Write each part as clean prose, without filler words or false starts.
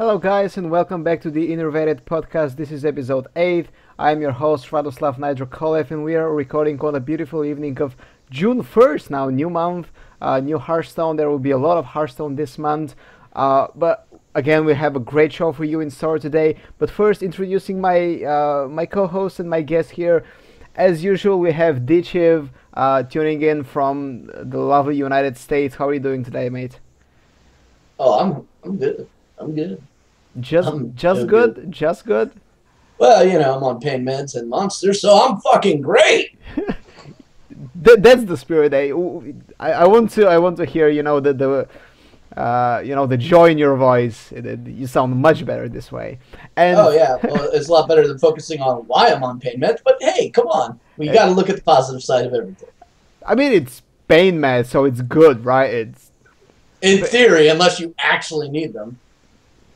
Hello, guys, and welcome back to the Innervated podcast. This is episode 8. I'm your host, Radoslav Nidrokolev, and we are recording on a beautiful evening of June 1st now, new month, new Hearthstone. There will be a lot of Hearthstone this month. But again, we have a great show for you in store today. But first, introducing my co-host and my guest here. As usual, we have Dichiv tuning in from the lovely United States. How are you doing today, mate? Oh, I'm good. I'm good. Just so good, just good. Well, I'm on pain meds and monsters, so I'm fucking great. That's the spirit. I want to hear the joy in your voice. You sound much better this way. And Oh yeah, well, it's a lot better than focusing on why I'm on pain meds. But hey, come on, we got to look at the positive side of everything. I mean, it's pain meds, so it's good, right? It's In theory, unless you actually need them.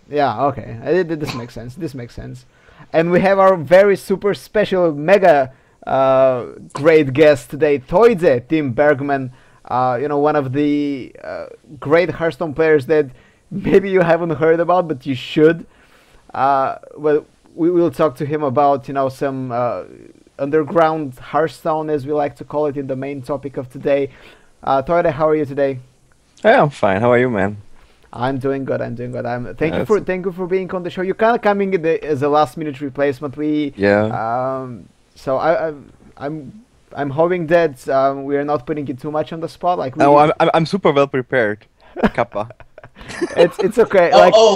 Yeah, okay. This makes sense. This makes sense. And we have our very super special, mega great guest today, Toidze, Tim Bergman. One of the great Hearthstone players that maybe you haven't heard about, but you should. Well, we will talk to him about, some underground Hearthstone, as we like to call it, in the main topic of today. Toidze, how are you today? Yeah, I'm fine. How are you, man? I'm doing good. Thank you for being on the show. You're kind of coming in as a last minute replacement. So I'm hoping that we are not putting you too much on the spot. No, I'm super well prepared, Kappa. it's okay.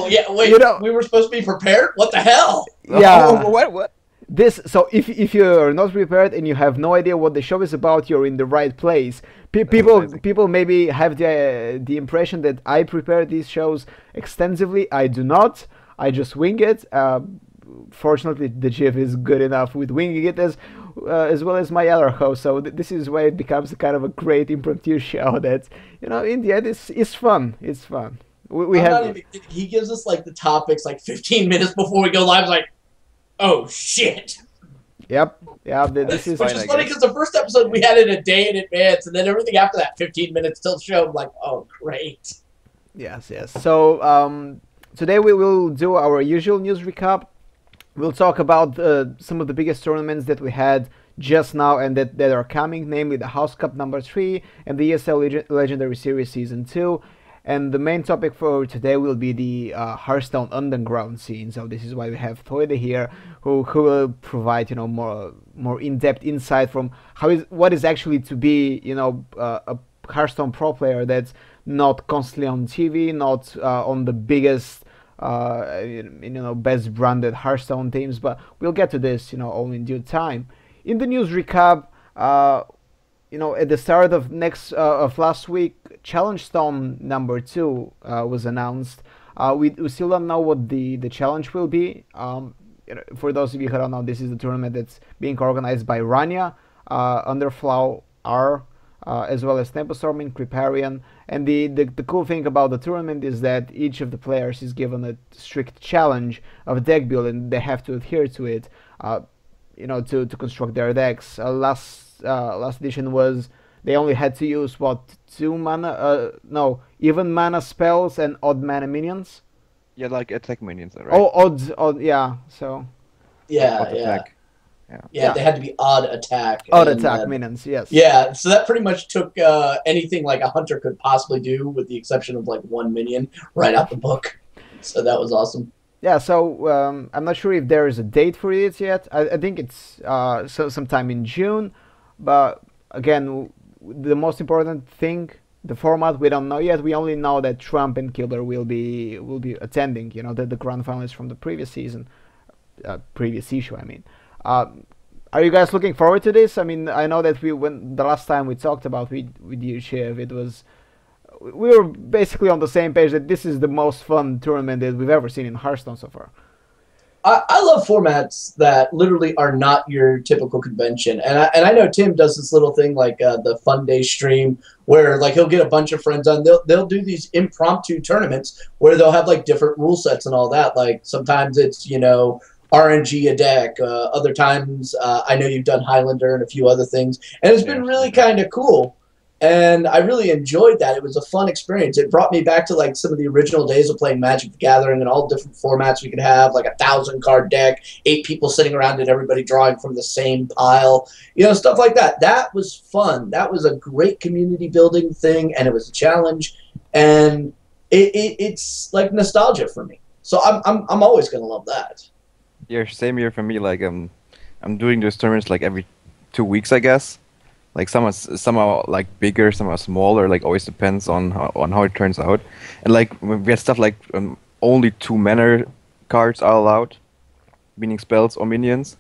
Yeah. Wait, we were supposed to be prepared. What the hell? Yeah. What? So if you're not prepared and you have no idea what the show is about, you're in the right place. People maybe have the impression that I prepare these shows extensively. I do not. I just wing it. Fortunately, the GIF is good enough with winging it as well as my other host. So this is why it becomes kind of a great impromptu show that in the end it's fun. It's fun. He gives us like the topics like 15 minutes before we go live. It's like, oh shit. Yep. This is Which is funny because the first episode we had it a day in advance, and then everything after that, 15 minutes till the show. I'm like, oh great. Yes. So today we will do our usual news recap. We'll talk about some of the biggest tournaments that we had just now and that are coming, namely the House Cup number 3 and the ESL Legendary Series Season 2. And the main topic for today will be the Hearthstone underground scene. So this is why we have Toide here, who will provide more in-depth insight from what is actually to be a Hearthstone pro player that's not constantly on TV, not on the biggest best branded Hearthstone teams. But we'll get to this all in due time. In the news recap, at the start of last week, Challenge Stone number 2 was announced. We still don't know what the challenge will be. For those of you who don't know, this is the tournament that's being organized by Rania, Underflow R, as well as Tempestorm and Kriparian. And the cool thing about the tournament is that each of the players is given a strict challenge of deck build, and they have to adhere to it, to construct their decks. Last edition was they only had to use even mana spells and odd mana minions. Yeah, like attack minions, right? Oh, odd, yeah. So Yeah. Attack. Yeah, they had to be odd attack. odd attack minions, yes. Yeah, so that pretty much took anything like a hunter could possibly do, with the exception of like one minion, right out the book. So that was awesome. Yeah, so I'm not sure if there is a date for it yet. I think it's sometime in June, but again, the most important thing, the format, we don't know yet. We only know that Trump and Killer will be attending. The grand finalists from the previous season, previous issue. I mean, are you guys looking forward to this? I mean, I know that when the last time we talked about with you, Shiv, we were basically on the same page that this is the most fun tournament that we've ever seen in Hearthstone so far. I love formats that literally are not your typical convention, and I know Tim does this little thing like the Fun Day stream where like he'll get a bunch of friends on. They'll do these impromptu tournaments where they'll have like different rule sets and all that. Like sometimes it's RNG a deck. Other times I know you've done Highlander and a few other things, and it's been really kind of cool. And I really enjoyed that. It was a fun experience. It brought me back to like some of the original days of playing Magic the Gathering and all different formats we could have, like 1,000 card deck, 8 people sitting around it, everybody drawing from the same pile, stuff like that. That was fun. That was a great community building thing, and it was a challenge, and it's like nostalgia for me. So I'm always gonna love that. Yeah, same here for me. Like I'm doing those tournaments like every 2 weeks, I guess. Like some are like bigger, some are smaller. Like always depends on how it turns out. And like we had stuff like only 2 mana cards are allowed, meaning spells or minions.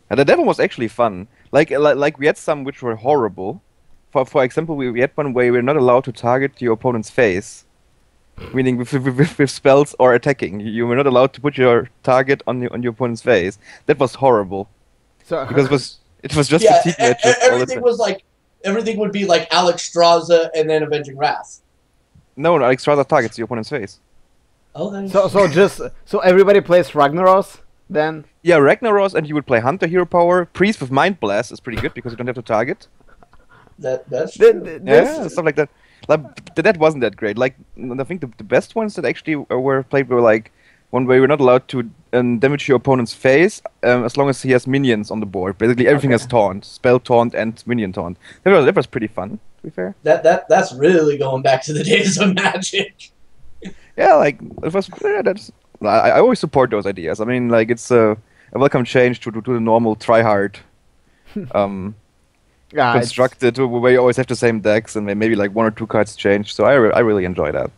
And that one was actually fun. Like we had some which were horrible. For example, we had one where we're not allowed to target your opponent's face, meaning with spells or attacking. You were not allowed to put your target on your opponent's face. That was horrible. So Because it was just Yeah, a team match. everything was like everything would be like Alex Straza and then Avenging Wrath. No, Alex rather targets your opponent's face. Oh, then so everybody plays Ragnaros then? Yeah, Ragnaros, and you would play Hunter Hero Power. Priest with Mind Blast is pretty good because you don't have to target. that's true. Yeah, stuff like that. Like that wasn't that great. Like I think the best ones that actually were played were like one where you're not allowed to damage your opponent's face as long as he has minions on the board. Basically, everything has taunt, spell taunt, and minion taunt. That was pretty fun. To be fair. That's really going back to the days of Magic. Yeah, like it was. That's. I always support those ideas. I mean, like it's a welcome change to the normal tryhard Yeah, constructed where you always have the same decks and maybe like 1 or 2 cards change. So I really enjoy that.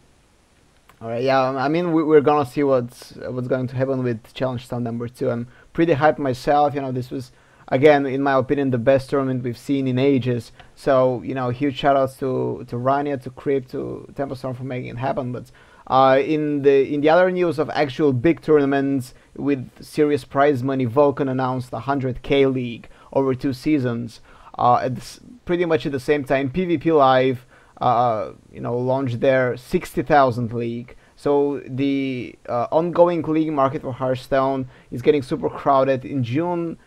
all right, yeah. I mean, we're gonna see what's going to happen with Challenge Town number 2. I'm pretty hyped myself. This was, again, in my opinion, the best tournament we've seen in ages. So huge shout outs to Rania, to Crypt, to Templestorm for making it happen. But in the other news of actual big tournaments with serious prize money, Vulcan announced a 100K league over 2 seasons. Pretty much at the same time, PvP Live launched their 60,000 league. So the ongoing league market for Hearthstone is getting super crowded. In June,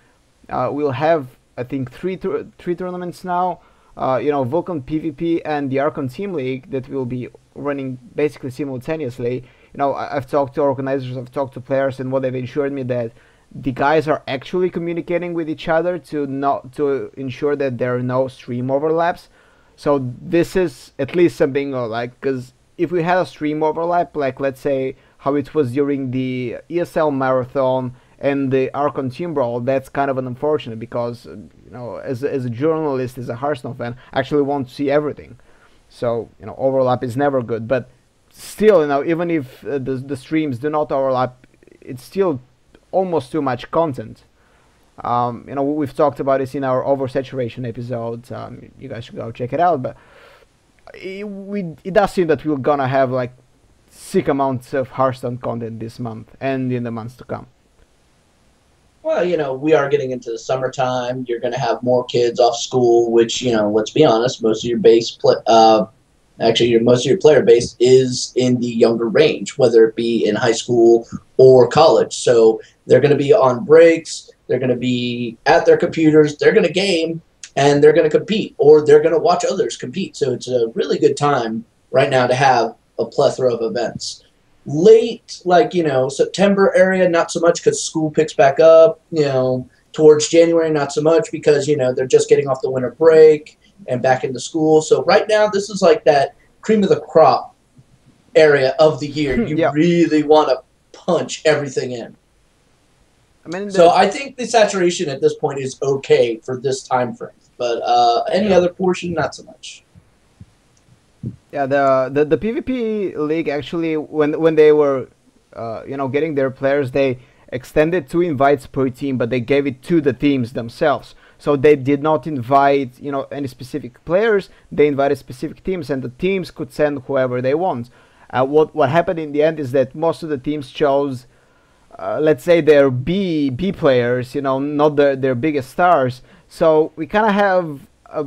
we'll have, I think, three tournaments now. Vulcan PvP and the Archon Team League that will be running basically simultaneously. I've talked to organizers, I've talked to players, and what they've assured me that the guys are actually communicating with each other to ensure that there are no stream overlaps. So this is at least something because if we had a stream overlap, like let's say how it was during the ESL Marathon and the Archon Team Brawl, that's kind of unfortunate because as a journalist, as a Hearthstone fan, I actually want to see everything. So overlap is never good, but still, even if the streams do not overlap, it's still almost too much content. We've talked about this in our oversaturation episode. You guys should go check it out. But it does seem that we're gonna have like sick amounts of Hearthstone content this month and in the months to come. Well, we are getting into the summertime. You're going to have more kids off school, which, let's be honest, most of your most of your player base is in the younger range, whether it be in high school or college. So they're going to be on breaks. They're going to be at their computers. They're going to game, and they're going to compete, or they're going to watch others compete. So it's a really good time right now to have a plethora of events. Late, September area, not so much because school picks back up. Towards January, not so much because, they're just getting off the winter break and back into school. So right now, this is like that cream of the crop area of the year. You really want to punch everything in. So I think the saturation at this point is okay for this time frame. But any other portion, not so much. Yeah, the PvP league actually, when they were getting their players, they extended 2 invites per team, but they gave it to the teams themselves. So they did not invite any specific players. They invited specific teams, and the teams could send whoever they want. What happened in the end is that most of the teams chose, let's say, their B players, not their biggest stars. So we kind of have a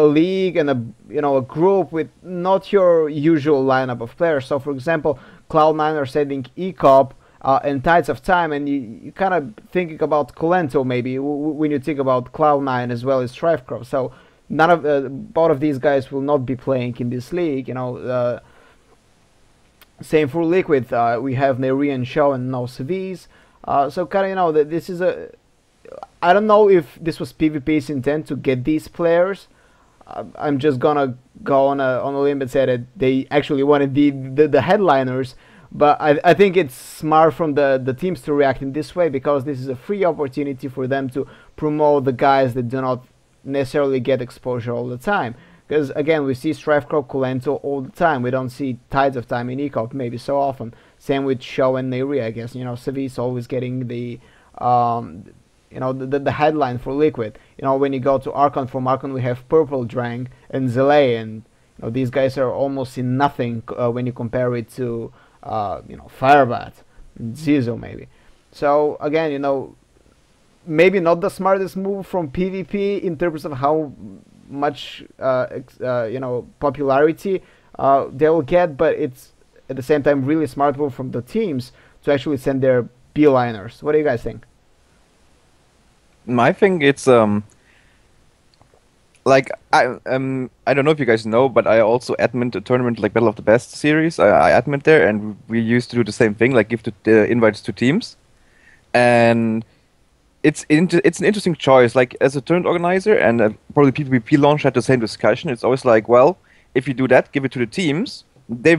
league and a group with not your usual lineup of players. So for example, Cloud9 are sending ECOP and Tides of Time, and you kind of thinking about Colento maybe when you think about Cloud9 as well as Strifecrow. So none of both of these guys will not be playing in this league. Same for Liquid. We have Neri and Shaw and now Cvs. So kind of this is a. I don't know if this was PvP's intent to get these players. I'm just gonna go on a limb and say that they actually wanted the headliners. But I think it's smart from the teams to react in this way, because this is a free opportunity for them to promote the guys that do not necessarily get exposure all the time. Because again, we see Strifecrow, Kulento all the time. We don't see Tides of Time in ECOP maybe so often. Same with Show and Neri, I guess. Savi is always getting the headline for Liquid. When you go to Archon, from Archon we have Purple Drang and Zele, and these guys are almost in nothing when you compare it to Firebat, Zizo maybe. So again, maybe not the smartest move from PvP in terms of how much popularity they will get, but it's at the same time really smart move from the teams to actually send their B-liners. What do you guys think? I think it's like I don't know if you guys know, but I also admin a tournament like Battle of the Best series. I admin there, and we used to do the same thing, like give the invites to teams, and it's an interesting choice. Like as a tournament organizer and probably PvP launch had the same discussion. It's always like, well, if you do that, give it to the teams. The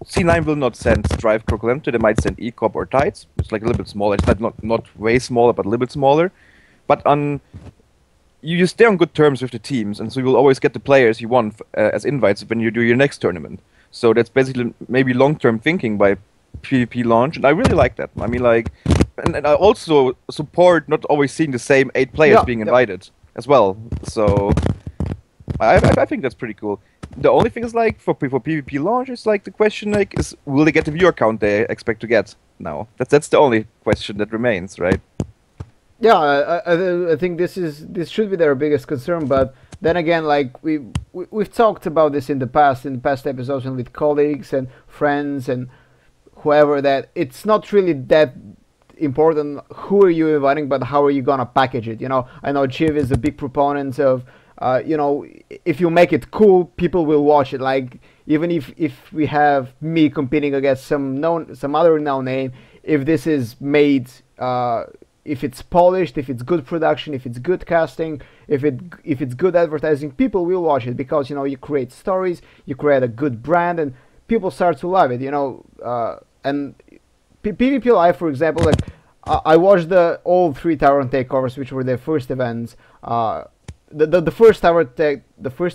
C9 will not send Strive Croclamto. They might send ECOP or Tides. It's like a little bit smaller. It's not way smaller, but a little bit smaller. But you stay on good terms with the teams, and so you will always get the players you want as invites when you do your next tournament. So that's basically maybe long-term thinking by PvP launch, and I really like that. I mean, like, and I also support not always seeing the same 8 players being invited as well. So I think that's pretty cool. The only thing is, like, for PvP launch, is like the question, like, is will they get the viewer count they expect to get now? That's the only question that remains, right? Yeah, I think this should be their biggest concern. But then again, like we've talked about this in past episodes and with colleagues and friends and whoever, that it's not really that important who are you inviting, but how are you gonna package it. I know Chiv is a big proponent of if you make it cool, people will watch it. Like even if we have me competing against some other known name, if this is made. If it's polished, if it's good production, if it's good casting, if it's good advertising, people will watch it, because you create stories, you create a good brand, and people start to love it. And PvP Live, for example, like I watched all 3 Tavern takeovers, which were their first events. The first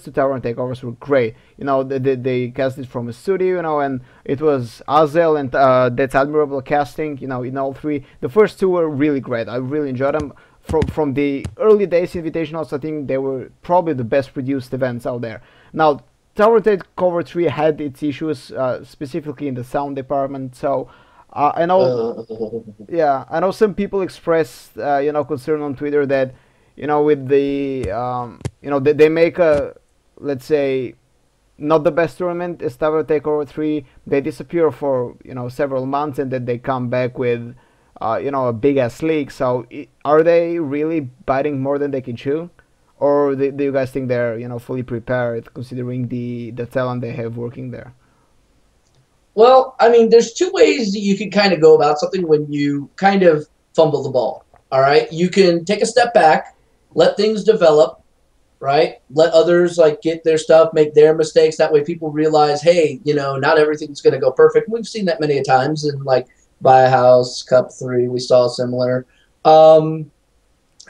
2 Tavern takeovers were great. They cast it from a studio, and it was Azel and that's admirable casting. In all 3, the first 2 were really great. I really enjoyed them. From the early days invitationals, I think they were probably the best produced events out there. Now, Tavern Takeover 3 had its issues, specifically in the sound department. So I know, I know some people expressed concern on Twitter that. With the they make a, let's say, not the best tournament as Tower Takeover 3. They disappear for several months, and then they come back with a big ass league. So are they really biting more than they can chew, or do you guys think they're fully prepared considering the talent they have working there? Well, I mean, there's 2 ways that you can kind of go about something when you kind of fumble the ball. All right, you can take a step back. Let things develop, right? Let others get their stuff, make their mistakes. That way people realize, hey, not everything's going to go perfect. We've seen that many times in Buy a House, Cup 3, we saw similar. And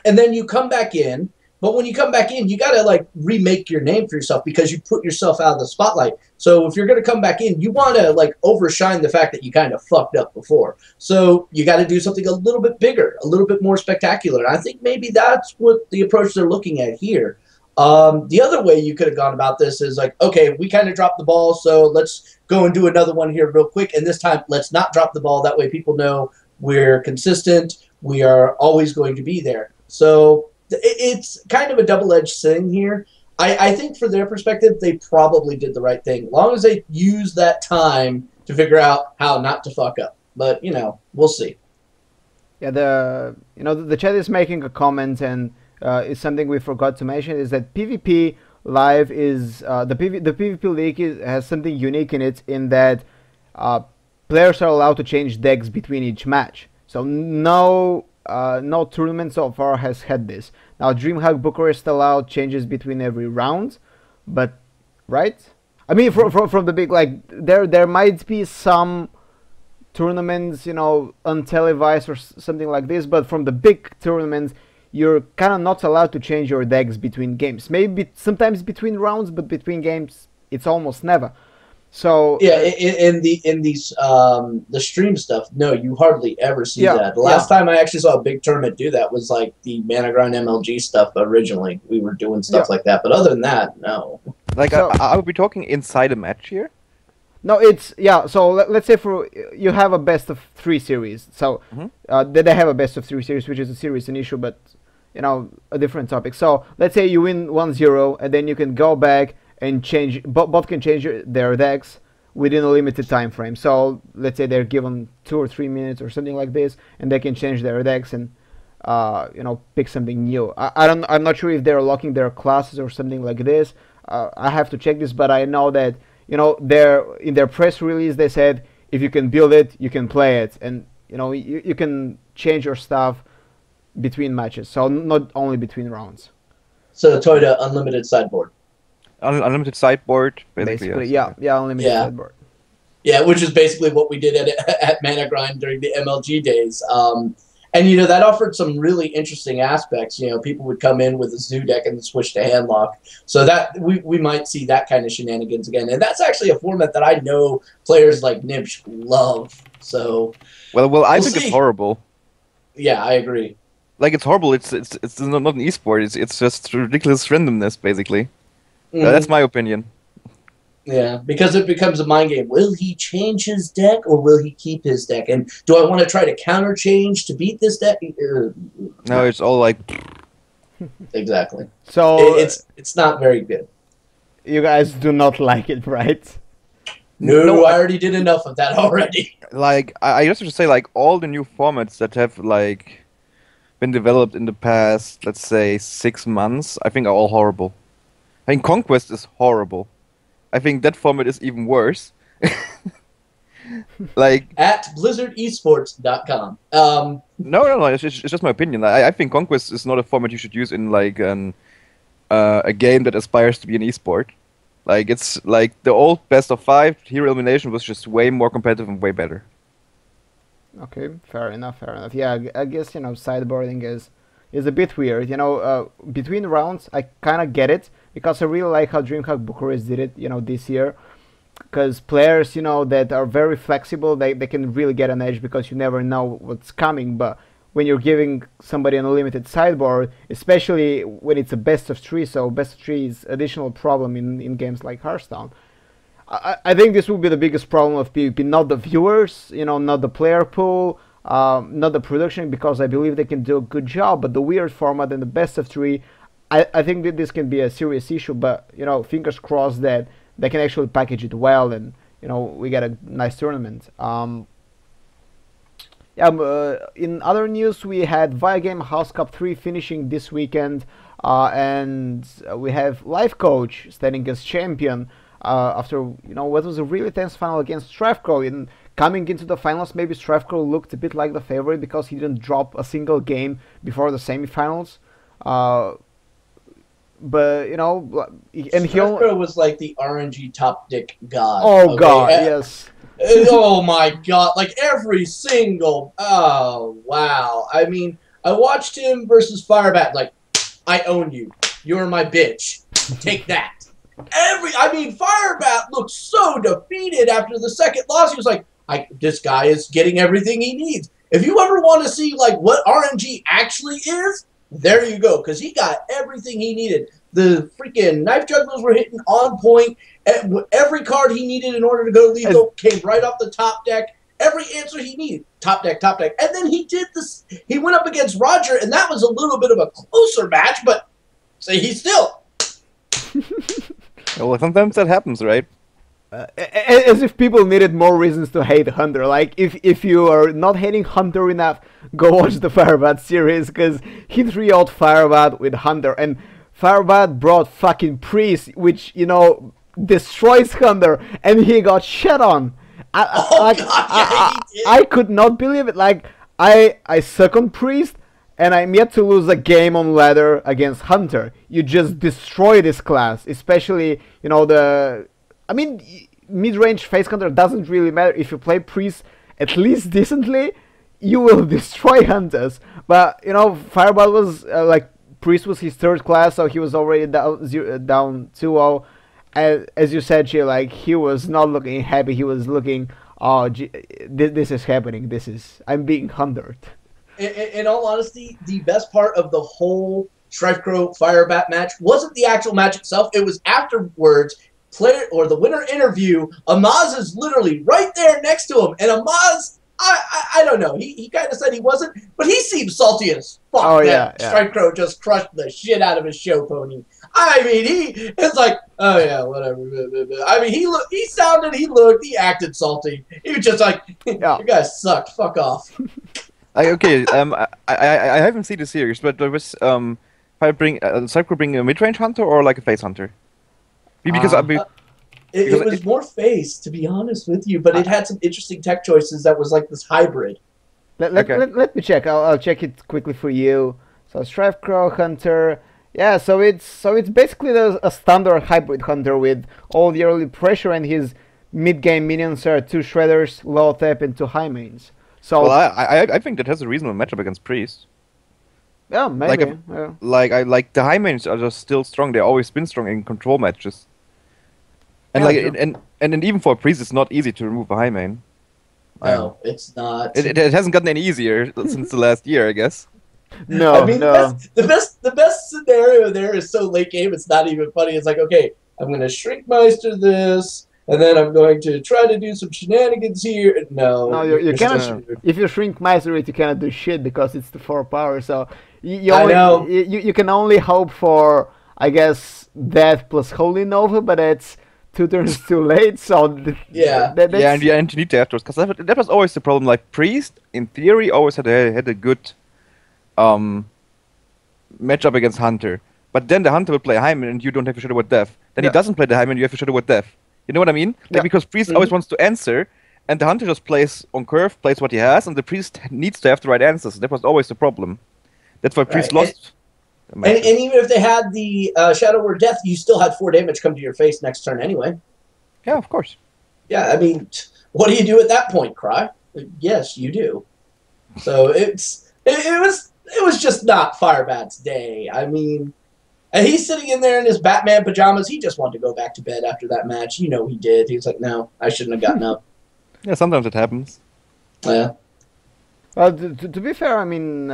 then you come back in. But when you come back in, you got to remake your name for yourself, because you put yourself out of the spotlight. So if you're going to come back in, you want to overshine the fact that you kind of fucked up before. So you got to do something a little bit bigger, a little bit more spectacular. And I think maybe that's what the approach they're looking at here. The other way you could have gone about this is okay, we kind of dropped the ball, so let's go and do another one here real quick. And this time, let's not drop the ball. That way people know we're consistent. We are always going to be there. So it's kind of a double-edged thing here. I think for their perspective, they probably did the right thing, as long as they use that time to figure out how not to fuck up. But, we'll see. Yeah, the chat is making a comment, and is something we forgot to mention, is that PvP Live is the PvP League has something unique in it, in that players are allowed to change decks between each match. So no tournament so far has had this. Now DreamHack Bucharest allowed changes between every round, but right? I mean, from the big, like, there might be some tournaments, untelevised or something like this, but from the big tournaments, you're kind of not allowed to change your decks between games. Maybe sometimes between rounds, but between games, it's almost never. So yeah, in these the stream stuff, no, you hardly ever see that. The last time I actually saw a big tournament do that was like the Mana Grind MLG stuff. Originally, we were doing stuff like that, but other than that, no. Like, I would be talking inside a match here. No, it's So let's say you have a best of 3 series. So they have a best of 3 series, which is a serious an issue, but a different topic. So let's say you win 1-0, and then you can go back and change. Both can change their decks within a limited time frame. So let's say they're given 2 or 3 minutes or something like this, and they can change their decks and pick something new. I'm not sure if they're locking their classes or something like this. I have to check this, but I know that in their press release they said if you can build it, you can play it, and you can change your stuff between matches, so not only between rounds. So Toyota unlimited sideboard. Unlimited sideboard, basically. Yes. Yeah, unlimited sideboard. Yeah, which is basically what we did at Mana Grind during the MLG days. And that offered some really interesting aspects. People would come in with a zoo deck and switch to handlock. So that we might see that kind of shenanigans again. And that's actually a format that I know players like Nibsh love. So well, I think it's horrible. Yeah, I agree. Like, it's horrible. It's not an esport. It's just ridiculous randomness, basically. That's my opinion. Yeah, because it becomes a mind game. Will he change his deck, or will he keep his deck? And do I want to try to counter change to beat this deck? No, it's all like... Exactly. So it's not very good. You guys do not like it, right? No, I already did enough of that already. Like, I just have to say, like, all the new formats that have, like, been developed in the past, let's say, 6 months, I think are all horrible. I think Conquest is horrible. I think that format is even worse. Like, at BlizzardEsports.com. No, it's just my opinion. I think Conquest is not a format you should use in like a game that aspires to be an esport. Like, it's like the old best of 5 hero elimination was just way more competitive and way better. Okay, fair enough. Yeah, I guess sideboarding is a bit weird. Between rounds, I kind of get it, because I really like how DreamHack Bucharest did it, this year. Because players, that are very flexible, they can really get an edge, because you never know what's coming. But when you're giving somebody an unlimited sideboard, especially when it's a best of 3, so best of 3 is additional problem in games like Hearthstone. I think this will be the biggest problem of PvP, not the viewers, not the player pool, not the production, because I believe they can do a good job, but the weird format and the best of 3, I think that this can be a serious issue, but, fingers crossed that they can actually package it well, and, we get a nice tournament. In other news, we had Viagame House Cup 3 finishing this weekend, and we have Life Coach standing as champion, after what was a really tense final against Stravko. In coming into the finals, maybe Stravko looked a bit like the favorite because he didn't drop a single game before the semifinals. But and Stravko was like the RNG top deck god. Oh, okay? God, yes. Oh my god, like every single. Oh wow. I mean, I watched him versus Firebat. Like, I own you. You're my bitch. Take that. Firebat looked so defeated after the second loss. He was like, this guy is getting everything he needs. If you ever want to see like what RNG actually is, there you go, because he got everything he needed. The freaking knife jugglers were hitting on point. Every card he needed in order to go lethal came right off the top deck. Every answer he needed, top deck. And then he did this. He went up against Roger, and that was a little bit of a closer match, but say he still. Well, sometimes that happens, right? As if people needed more reasons to hate Hunter. Like, if you are not hating Hunter enough, go watch the Firebat series because he 3-0'd Firebat with Hunter, and Firebat brought fucking Priest, which destroys Hunter, and he got shit on. I could not believe it. Like I suck on Priest, and I'm yet to lose a game on ladder against Hunter. You just destroy this class, especially I mean, mid-range face counter doesn't really matter. If you play Priest at least decently, you will destroy Hunters. But Fireball was Priest was his third class, so he was already down 2-0. As you said, Jay, he was not looking happy. He was looking, oh, this is happening. I'm being hunted. In all honesty, the best part of the whole StrifeCrow Firebat match wasn't the actual match itself. It was afterwards. The winner interview. Amaz is literally right there next to him, and Amaz, I don't know. He kind of said he wasn't, but he seemed salty as fuck. Oh yeah. StrifeCrow just crushed the shit out of his show pony. I mean, it's like, oh yeah, whatever. I mean, he acted salty. He was just like, you guys sucked. Fuck off. Okay, I haven't seen the series, but there was StrifeCrow bring a mid-range hunter or like a face hunter? Because it was more face, to be honest with you, but it had some interesting tech choices that was like this hybrid. Let me check. I'll check it quickly for you. So StrifeCrow hunter. Yeah, so it's basically a standard hybrid hunter with all the early pressure, and his mid-game minions are 2 shredders, low tap, and 2 high mains. So I think that has a reasonable matchup against Priest. Yeah, maybe. The high mains are just still strong. They've always been strong in control matches. And and even for a Priest, it's not easy to remove a high main. No, it's not. It hasn't gotten any easier since the last year, I guess. No, I mean, the best scenario there is so late game. It's not even funny. It's like, okay, I'm going to shrink Meister this, and then I'm going to try to do some shenanigans here. No, you cannot. If you shrink Meister, you cannot do shit because it's the 4 power. So you can only hope for, I guess, Death plus Holy Nova, but it's 2 turns too late. So and you need to have those, because that was always the problem. Like Priest, in theory, always had a good matchup against Hunter, but then the Hunter will play Hyman and you don't have to Shadow with Death. Then he doesn't play the Hyman, you have to Shadow with Death. You know what I mean? Because Priest always wants to answer, and the Hunter just plays on curve, plays what he has, and the Priest needs to have the right answers. That was always the problem. That's why Priest lost. And even if they had the Shadow Word Death, you still had 4 damage come to your face next turn anyway. Yeah, of course. Yeah, I mean, what do you do at that point, Cry? Yes, you do. So it was just not Firebat's day. I mean, and he's sitting in there in his Batman pajamas. He just wanted to go back to bed after that match. He did. He was like, no, I shouldn't have gotten up. Yeah, sometimes it happens. Yeah. To be fair, I mean,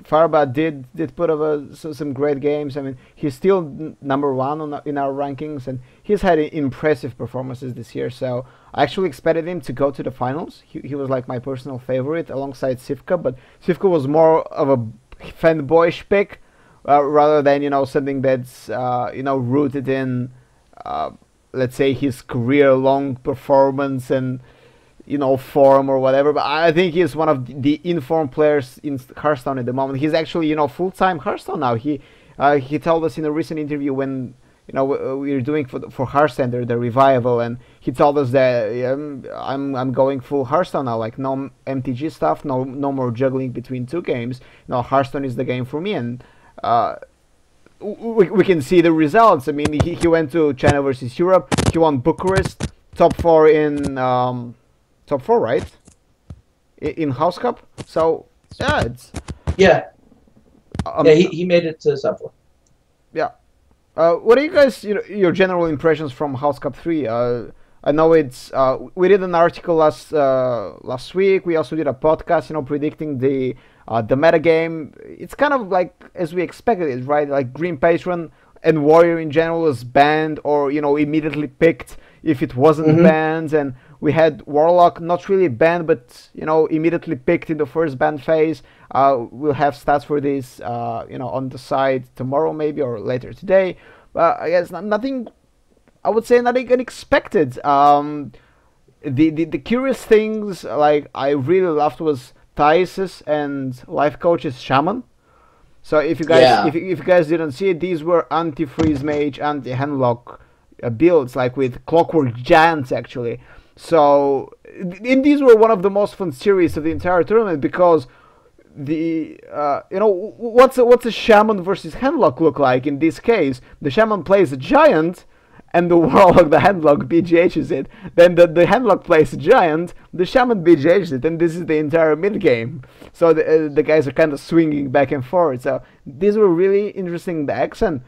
Firebat did put up some great games. I mean, he's still #1 in our rankings, and he's had impressive performances this year. So I actually expected him to go to the finals. He was like my personal favorite alongside Sivka, but Sivka was more of a fanboyish pick rather than something that's rooted in let's say his career-long performance and form or whatever. But I think he's one of the informed players in Hearthstone at the moment. He's actually full-time Hearthstone now. He told us in a recent interview when we were doing for Hearthstone the revival, and he told us that I'm going full Hearthstone now, like no MTG stuff, no more juggling between 2 games. Hearthstone is the game for me, and we can see the results. I mean, he went to China versus Europe. He won Bucharest, top 4 in top 4, right? In House Cup. So yeah, he made it to sub 4. Yeah. What are you guys, your general impressions from House Cup 3? I know it's we did an article last week. We also did a podcast, predicting the meta game. It's kind of like as we expected it, right? Like Green Patron and Warrior in general was banned or immediately picked if it wasn't banned, and we had Warlock not really banned, but immediately picked in the first ban phase. We'll have stats for this, on the side tomorrow maybe or later today. But I guess nothing. I would say nothing unexpected. The curious things like I really loved was Theis's and Life Coach's Shaman. So if you guys if you guys didn't see it, these were anti-freeze mage, anti-handlock builds, like with Clockwork Giants actually. So these were one of the most fun series of the entire tournament, because the what's a shaman versus handlock look like in this case? The shaman plays a giant, and the warlock, the handlock, BGHs it. Then the handlock plays a giant, the shaman BGHs it, and this is the entire mid game. So the guys are kind of swinging back and forth. So these were really interesting decks, and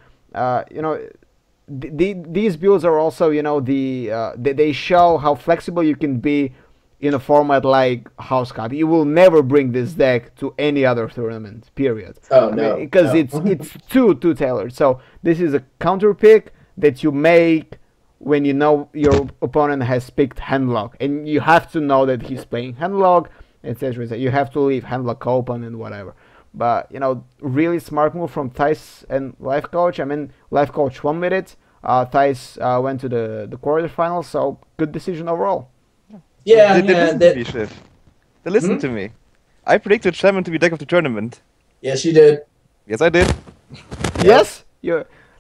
these builds are also they show how flexible you can be in a format like House Cup. You will never bring this deck to any other tournament, period. Oh, no. Because it's too tailored. So this is a counter pick that you make when you know your opponent has picked handlock, and you have to know that he's playing handlock, etc. You have to leave handlock open and whatever. But really smart move from Theis and Life Coach. I mean, Life Coach won with it. Theis went to the quarterfinals, so good decision overall. Yeah, they listened to me, Shiv. They listened to me. I predicted Shaman to be deck of the tournament. Yes, you did. Yes, I did. Yes,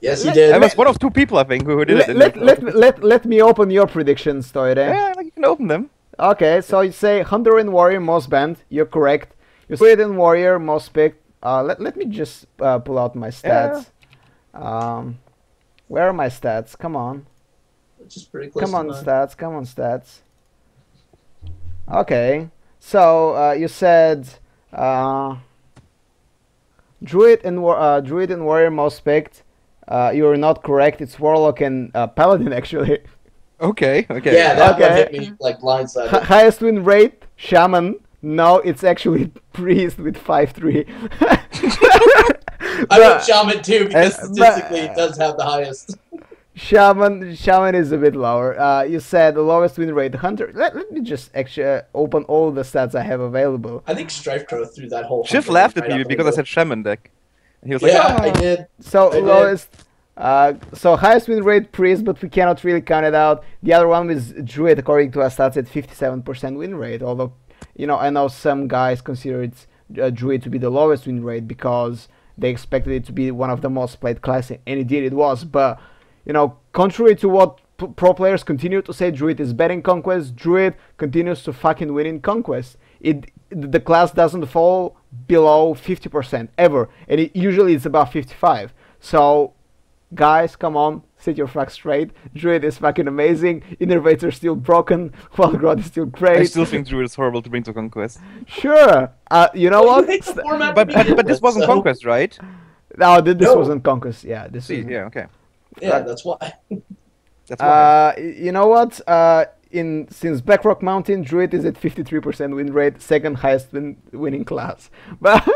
Yes, you did. I was one of 2 people, I think, who did it. Let me open your predictions, Toire. Yeah, you can open them. Okay, so you say Hunter and Warrior most banned. You're correct. You say and Warrior most picked. Let me just pull out my stats. Yeah. Where are my stats? Come on. Just pretty close. Come on, stats. Okay, so you said Druid and Warrior most picked. You're not correct. It's Warlock and Paladin actually. Okay. Yeah, that one hit me like blindsided. Highest win rate, Shaman. No, it's actually Priest with 5-3. I went Shaman too, because statistically it does have the highest. Shaman is a bit lower. You said the lowest win rate, Hunter. Let me just actually open all the stats I have available. I think Strifecrow threw that whole. Shiv laughed at me because I said Shaman deck. And he was like, yeah, I did. So lowest. So highest win rate Priest, but we cannot really count it out. The other one is Druid, according to our stats, at 57% win rate. Although, I know some guys consider it Druid to be the lowest win rate because they expected it to be one of the most played classes, and indeed it was. But contrary to what pro players continue to say, Druid is bad in Conquest. Druid continues to fucking win in Conquest. The class doesn't fall below 50% ever, and usually it's about 55. So, guys, come on, sit your fuck straight. Druid is fucking amazing. Innervated is still broken. Wildgrowth is still great. I still think Druid is horrible to bring to Conquest. Sure. You know what? But this wasn't Conquest, right? No, this wasn't Conquest. Yeah, this is. Yeah, okay. Yeah, that's why. That's why. You know what? Since Blackrock Mountain, Druid is at 53% win rate, second highest winning class. But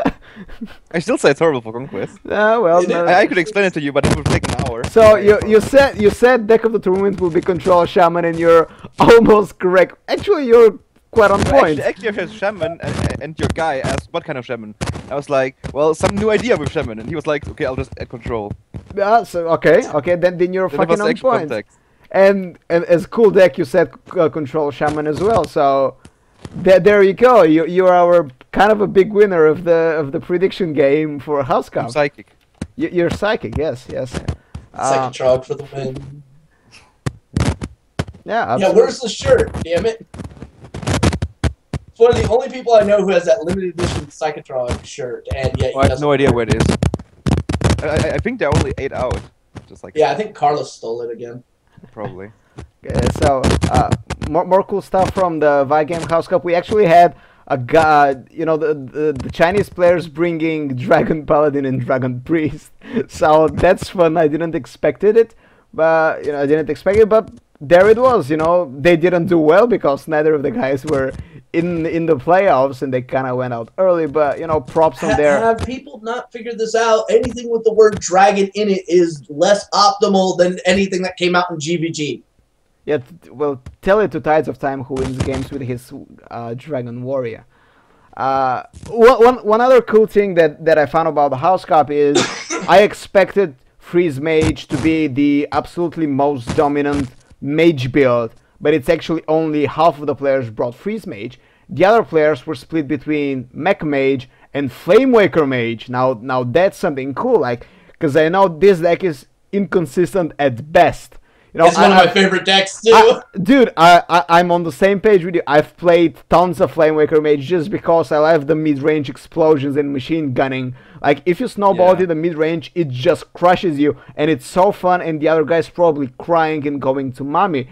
I still say it's horrible for Conquest. Well, I could explain it to you, but it would take an hour. So you said deck of the tournament will be Control Shaman, and you're almost correct. Actually, you're quite on point. Actually, I said Shaman, and your guy asked what kind of Shaman. I was like, well, some new idea with Shaman, and he was like, okay, I'll just add Control. Yeah, so okay, then you're fucking on point. Context. And as cool deck, you said Control Shaman as well. So there you go. You're our kind of a big winner of the prediction game for House Cup. I'm psychic. You're psychic. Yes. Psychic Trog for the win. Yeah. Absolutely. Yeah. Where's the shirt? Damn it. It's one of the only people I know who has that limited edition Psychotrog shirt, and yet I have no idea where it is. I think there are only 8 out. Just like I think Carlos stole it again. Probably. So more cool stuff from the Vi Game House Cup. We actually had a guy, the Chinese players bringing Dragon Paladin and Dragon Priest. So that's fun. I didn't expect it, but but there it was. They didn't do well because neither of the guys were in the playoffs, and they kind of went out early. But props on there. Have people not figured this out? Anything with the word dragon in it is less optimal than anything that came out in GVG. Yeah, well, tell it to Tides of Time, who wins games with his Dragon Warrior. One other cool thing that I found about the House Cup is I expected Freeze Mage to be the absolutely most dominant mage build, but it's actually only half of the players brought Freeze Mage. The other players were split between Mech Mage and Flamewaker Mage. Now that's something cool, like, because I know this deck is inconsistent at best. You know, It's one of my favorite decks too. Dude, I'm on the same page with you. I've played tons of Flamewaker Mage just because I love the mid-range explosions and machine gunning. Like, if you snowball it in the mid-range, it just crushes you, and it's so fun, and the other guy's probably crying and going to mommy.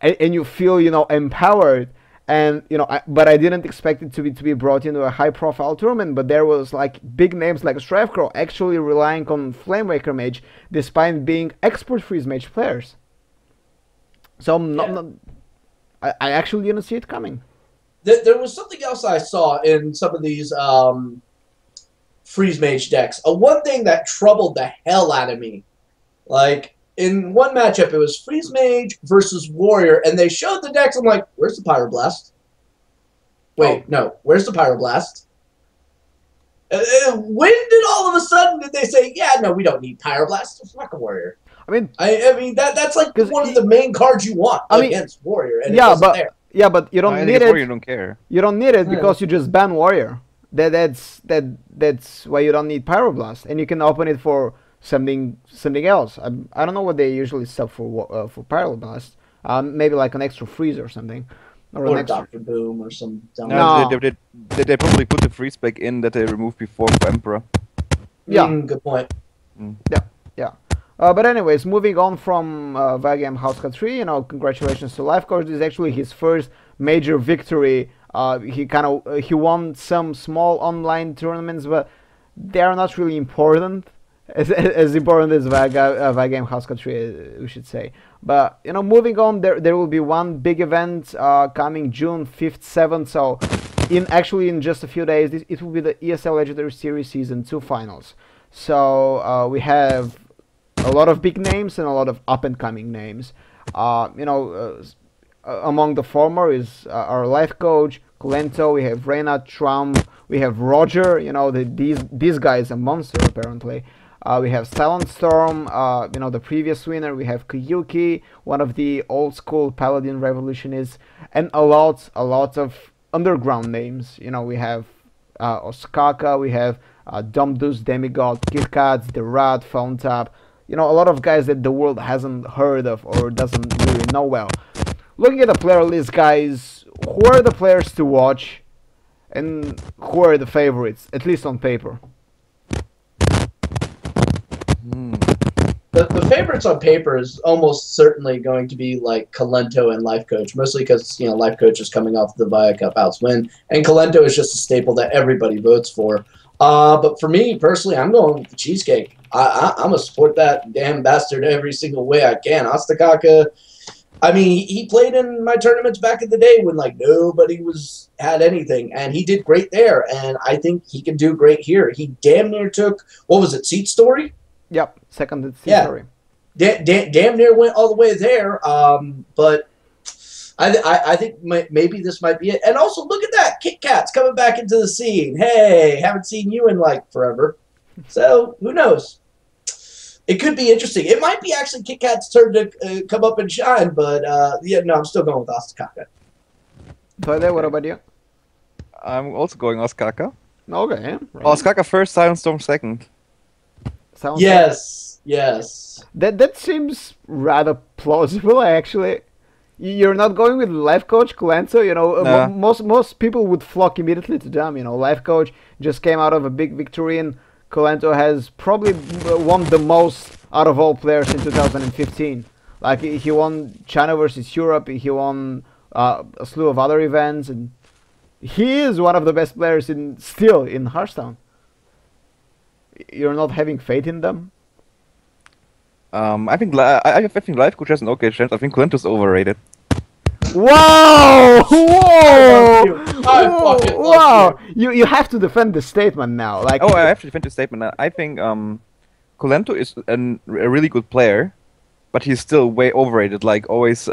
And you feel, you know, empowered. And, you know, but I didn't expect it to be brought into a high-profile tournament, but there was, like, big names like Stravcrow actually relying on Flamewaker Mage, despite being expert Freeze Mage players. So I actually didn't see it coming. There was something else I saw in some of these Freeze Mage decks. One thing that troubled the hell out of me. Like, in one matchup, it was Freeze Mage versus Warrior, and they showed the decks. I'm like, where's the Pyroblast? Wait, no, where's the Pyroblast? When did all of a sudden did they say, yeah, no, we don't need Pyroblast? It's not a Warrior. I mean that's like one of the main cards you want against Warrior, and but you don't need it. Warrior don't care. You don't need it because you just ban Warrior. That's why you don't need Pyroblast, and you can open it for something else. I don't know what they usually sub for Pyroblast. Maybe like an extra freeze or something, or an extra Dr. Boom or some. No, they probably put the freeze back in that they removed before for Emperor. Yeah, good point. Yeah. But anyways, moving on from Vagam Housecut 3, you know, congratulations to Life Coach. This is actually his first major victory. He won some small online tournaments, but they are not really important, as important as Vagam Housecut 3, we should say. But, you know, moving on, there will be one big event coming June 5th, 7th. So, in just a few days, it will be the ESL Legendary Series Season 2 finals. So, we have a lot of big names and a lot of up-and-coming names. Among the former is our life coach, Colento. We have Reyna, Trump. We have Roger. You know, this guy is a monster, apparently. We have Silent Storm, the previous winner. We have Kiyuki, one of the old-school Paladin Revolutionists. And a lot of underground names. You know, we have Osaka. We have Domdus, Demigod, KitKats, The Rat, Phone Tap. You know, a lot of guys that the world hasn't heard of or doesn't really know well. Looking at the player list, guys, who are the players to watch and who are the favorites, at least on paper? The favorites on paper is almost certainly going to be like Colento and Life Coach, mostly because, you know, Life Coach is coming off the Via Cup House win, and Colento is just a staple that everybody votes for. But for me, personally, I'm going with the Cheesecake. I'm going to support that damn bastard every single way I can. Astakaka, I mean, he played in my tournaments back in the day when, like, nobody had anything, and he did great there, and I think he can do great here. He damn near took, what was it, Seat Story? Yep, second at Seat Story. Damn near went all the way there, but I think maybe this might be it. And also, look at that, KitKat's coming back into the scene. Hey, haven't seen you in, like, forever. So, who knows? It could be interesting. It might be actually KitKat's turn to come up and shine, but yeah, no, I'm still going with Astakaka. Toide, what about you? I'm also going Osaka. Okay. Right. Osaka first, Silent Storm second. Yes. That seems rather plausible, actually. You're not going with Life Coach Colento, you know. No. Most people would flock immediately to them, you know. Life Coach just came out of a big victory, and Colento has probably won the most out of all players in 2015. Like, he won China versus Europe, he won a slew of other events, and he is one of the best players still in Hearthstone. You're not having faith in them? I think Life Coach has an okay chance. I think Colento's overrated. Whoa! Whoa! I fucking love You have to defend the statement now. Like, I have to defend the statement. I think Colento is a really good player, but he's still way overrated. Like, always,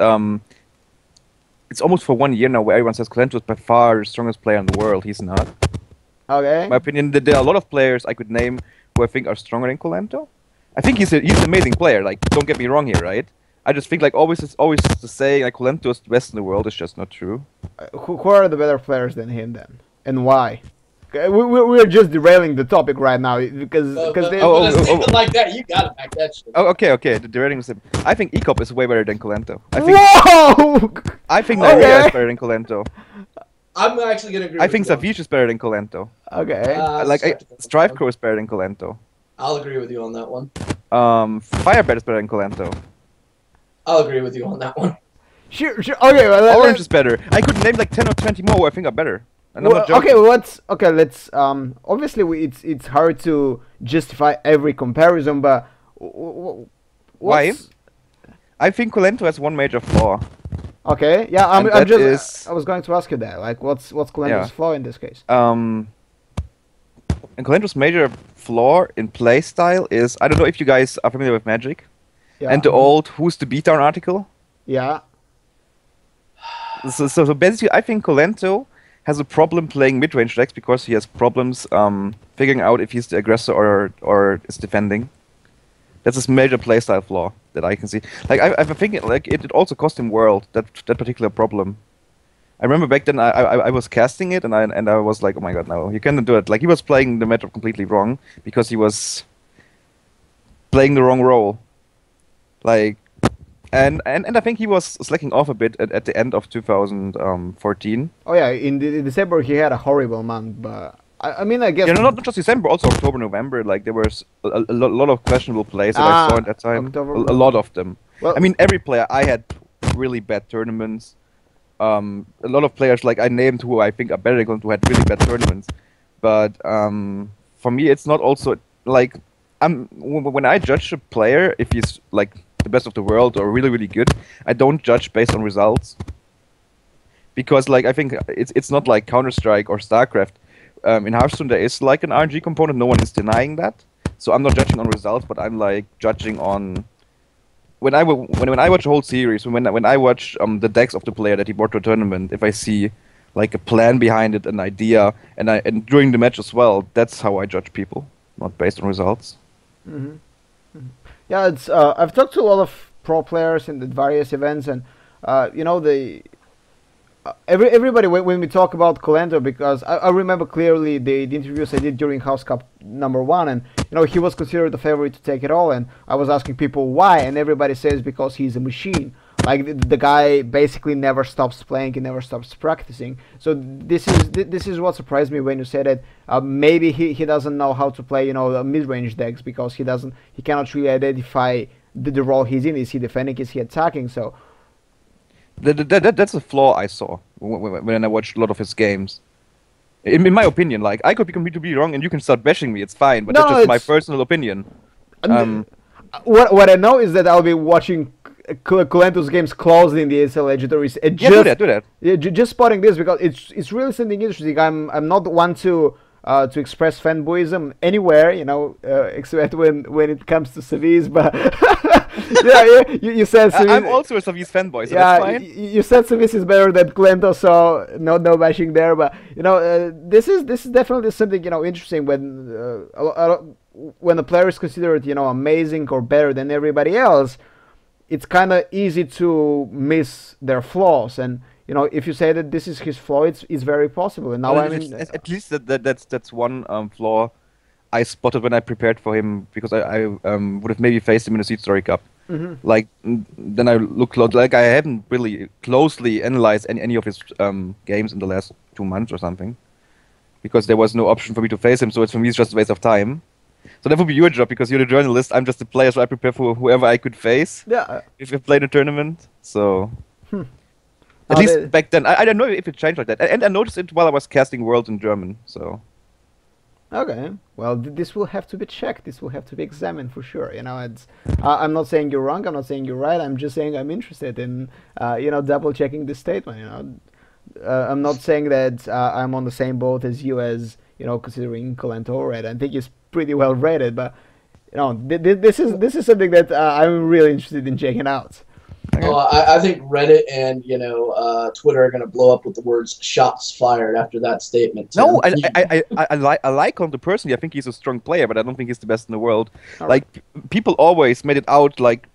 it's almost for 1 year now where everyone says Colento is by far the strongest player in the world. He's not. Okay. In my opinion, there are a lot of players I could name who I think are stronger than Colento. I think he's an amazing player. Like, don't get me wrong here, right? I just think like always it's always to say like Kolento is the best in the world is just not true. Who are the better players than him then, and why? We're just derailing the topic right now because But Oh, a statement like that, you gotta back that shit. Oh, okay. The rating is. I think Ecop is way better than Kolento. Whoa! I think Okay. Naria is better than Kolento. I'm actually gonna agree. I with think you on Savage is better than Kolento. Okay. Like skeptical. Strive Crow is better than Kolento. I'll agree with you on that one. Firebat is better than Kolento. I'll agree with you on that one. Sure. Okay. Well, Orange is better. I could name like 10 or 20 more who I think are better. And I'm not joking. okay, let's obviously it's hard to justify every comparison, but Why? I think Kolento has one major flaw. Okay, yeah, And I'm that just is- I was going to ask you that, like what's Colento's Yeah. flaw in this case? And Kolento's major flaw in playstyle is I don't know if you guys are familiar with Magic Yeah. and the old Who's the Beatdown article. Yeah. So basically, I think Kolento has a problem playing mid-range decks because he has problems figuring out if he's the aggressor or is defending. That's his major playstyle flaw that I can see. Like I think like it also cost him World that particular problem. I remember back then I was casting it and I was like, oh my god, no, you cannot do it. Like he was playing the matchup completely wrong because he was playing the wrong role. Like. And I think he was slacking off a bit at the end of 2014. Oh yeah, in December he had a horrible month, but I mean I guess Yeah, no, not just December, also October, November. Like there was a lot of questionable plays that I saw at that time. October, A lot of them. Well, I mean, every player. I had really bad tournaments. A lot of players, like I named, who I think are better than who had really bad tournaments. But for me, it's not also like when I judge a player, if he's like the best of the world or really really good, I don't judge based on results. Because like I think it's not like Counter-Strike or StarCraft. In Hearthstone there is like an RNG component. No one is denying that. So I'm not judging on results, but I'm like judging on when I watch a whole series, when I watch the decks of the player that he brought to a tournament, if I see like a plan behind it, an idea, and during the match as well, that's how I judge people, not based on results. yeah, it's I've talked to a lot of pro players in the various events, and you know everybody when we talk about Kolento, because I remember clearly the interviews I did during House Cup #1, and you know he was considered the favorite to take it all, and I was asking people why, and everybody says because he's a machine. Like the guy basically never stops playing, he never stops practicing. So this is what surprised me when you said that maybe he doesn't know how to play, you know, mid-range decks because he cannot really identify the role he's in. Is he defending? Is he attacking? So. That's a flaw I saw when I watched a lot of his games. In my opinion, like I could be completely wrong, and you can start bashing me. It's fine, but No, that's just my it's- personal opinion. What I know is that I'll be watching Colento's games closely in the ESL Legendary Series. Yeah, do that. Yeah, just spotting this because it's really something interesting. I'm not one to express fanboyism anywhere, you know, except when it comes to Savis. But yeah, you said Savis. I'm also a Savis fanboy, so Yeah, that's fine. you said Savis is better than Kolento, so no bashing there. But you know, this is definitely something, you know, interesting when a player is considered, you know, amazing or better than everybody else. It's kind of easy to miss their flaws, and you know, if you say that this is his flaw, it's very possible. And now Well, I mean, at least that's one flaw I spotted when I prepared for him, because I would have maybe faced him in a Seed Story Cup. Like then I look like I haven't really closely analyzed any of his games in the last 2 months or something, because there was no option for me to face him. So for me it's just a waste of time. So that would be your job, because you're the journalist. I'm just the player, so I prepare for whoever I could face yeah. if I played a tournament. So at Oh, least back then, I don't know if it changed like that. And I noticed it while I was casting Worlds in German. So Okay, well, this will have to be checked. This will have to be examined for sure. You know, it's I'm not saying you're wrong. I'm not saying you're right. I'm just saying I'm interested in you know, double checking this statement. You know, I'm not saying that I'm on the same boat as you, as you know, considering Kolento red. I think he's pretty well rated, but you know, this is something that I'm really interested in checking out. I think Reddit and Twitter are going to blow up with the words "shots fired" after that statement. Tim. no, I like Hunter personally. I think he's a strong player, but I don't think he's the best in the world. All Like people always made it out like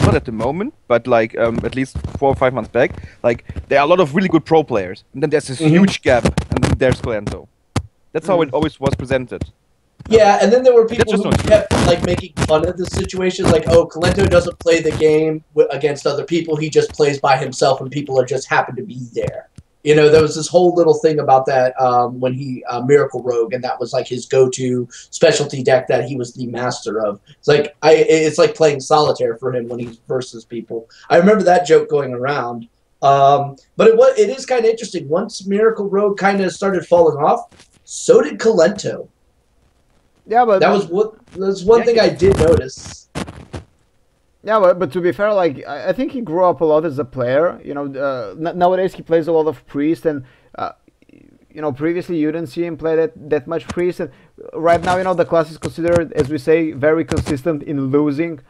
not at the moment, but like at least 4 or 5 months back, like there are a lot of really good pro players, and then there's this huge gap, and then there's Kalento. That's how it always was presented. Yeah, and then there were people just who not true. kept like making fun of the situation, like, oh, Kalento doesn't play the game against other people; he just plays by himself, and people are just happen to be there. You know, there was this whole little thing about that when he Miracle Rogue, and that was like his go-to specialty deck that he was the master of. It's like playing solitaire for him when he's versus people. I remember that joke going around. But it is kind of interesting. Once Miracle Rogue kind of started falling off, so did Kalento. Yeah, but That was one thing I did notice. yeah, but to be fair, like I think he grew up a lot as a player. You know, nowadays he plays a lot of priest, and you know, previously you didn't see him play that much priest. And right now, you know, the class is considered, as we say, very consistent in losing.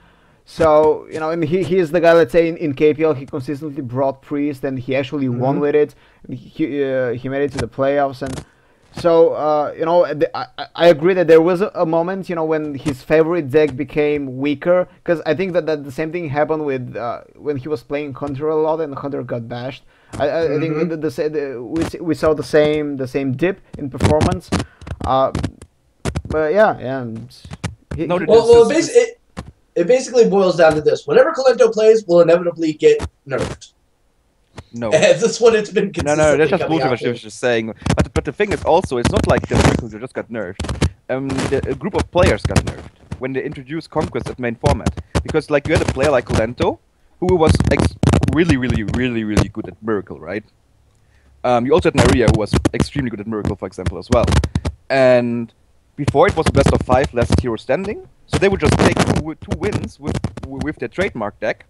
So you know, and he is the guy. Let's say in KPL, he consistently brought priest, and he actually won with it. He made it to the playoffs, and so you know, I agree that there was a moment, you know, when his favorite deck became weaker, because I think that the same thing happened with when he was playing Hunter a lot and Hunter got bashed. I think we saw the same dip in performance. But yeah. It basically boils down to this: whenever Kalento plays, will inevitably get nerfed. No. That's what it's been consistently No, that's just coming bullshit out what she was just saying. But the thing is also, it's not like the Miracles just got nerfed. A group of players got nerfed when they introduced Conquest at main format. Because like you had a player like Kalento, who was really good at Miracle, right? You also had Naria, who was extremely good at Miracle, for example, as well. And before it was a best of 5 last hero standing, so they would just take two wins with their trademark deck,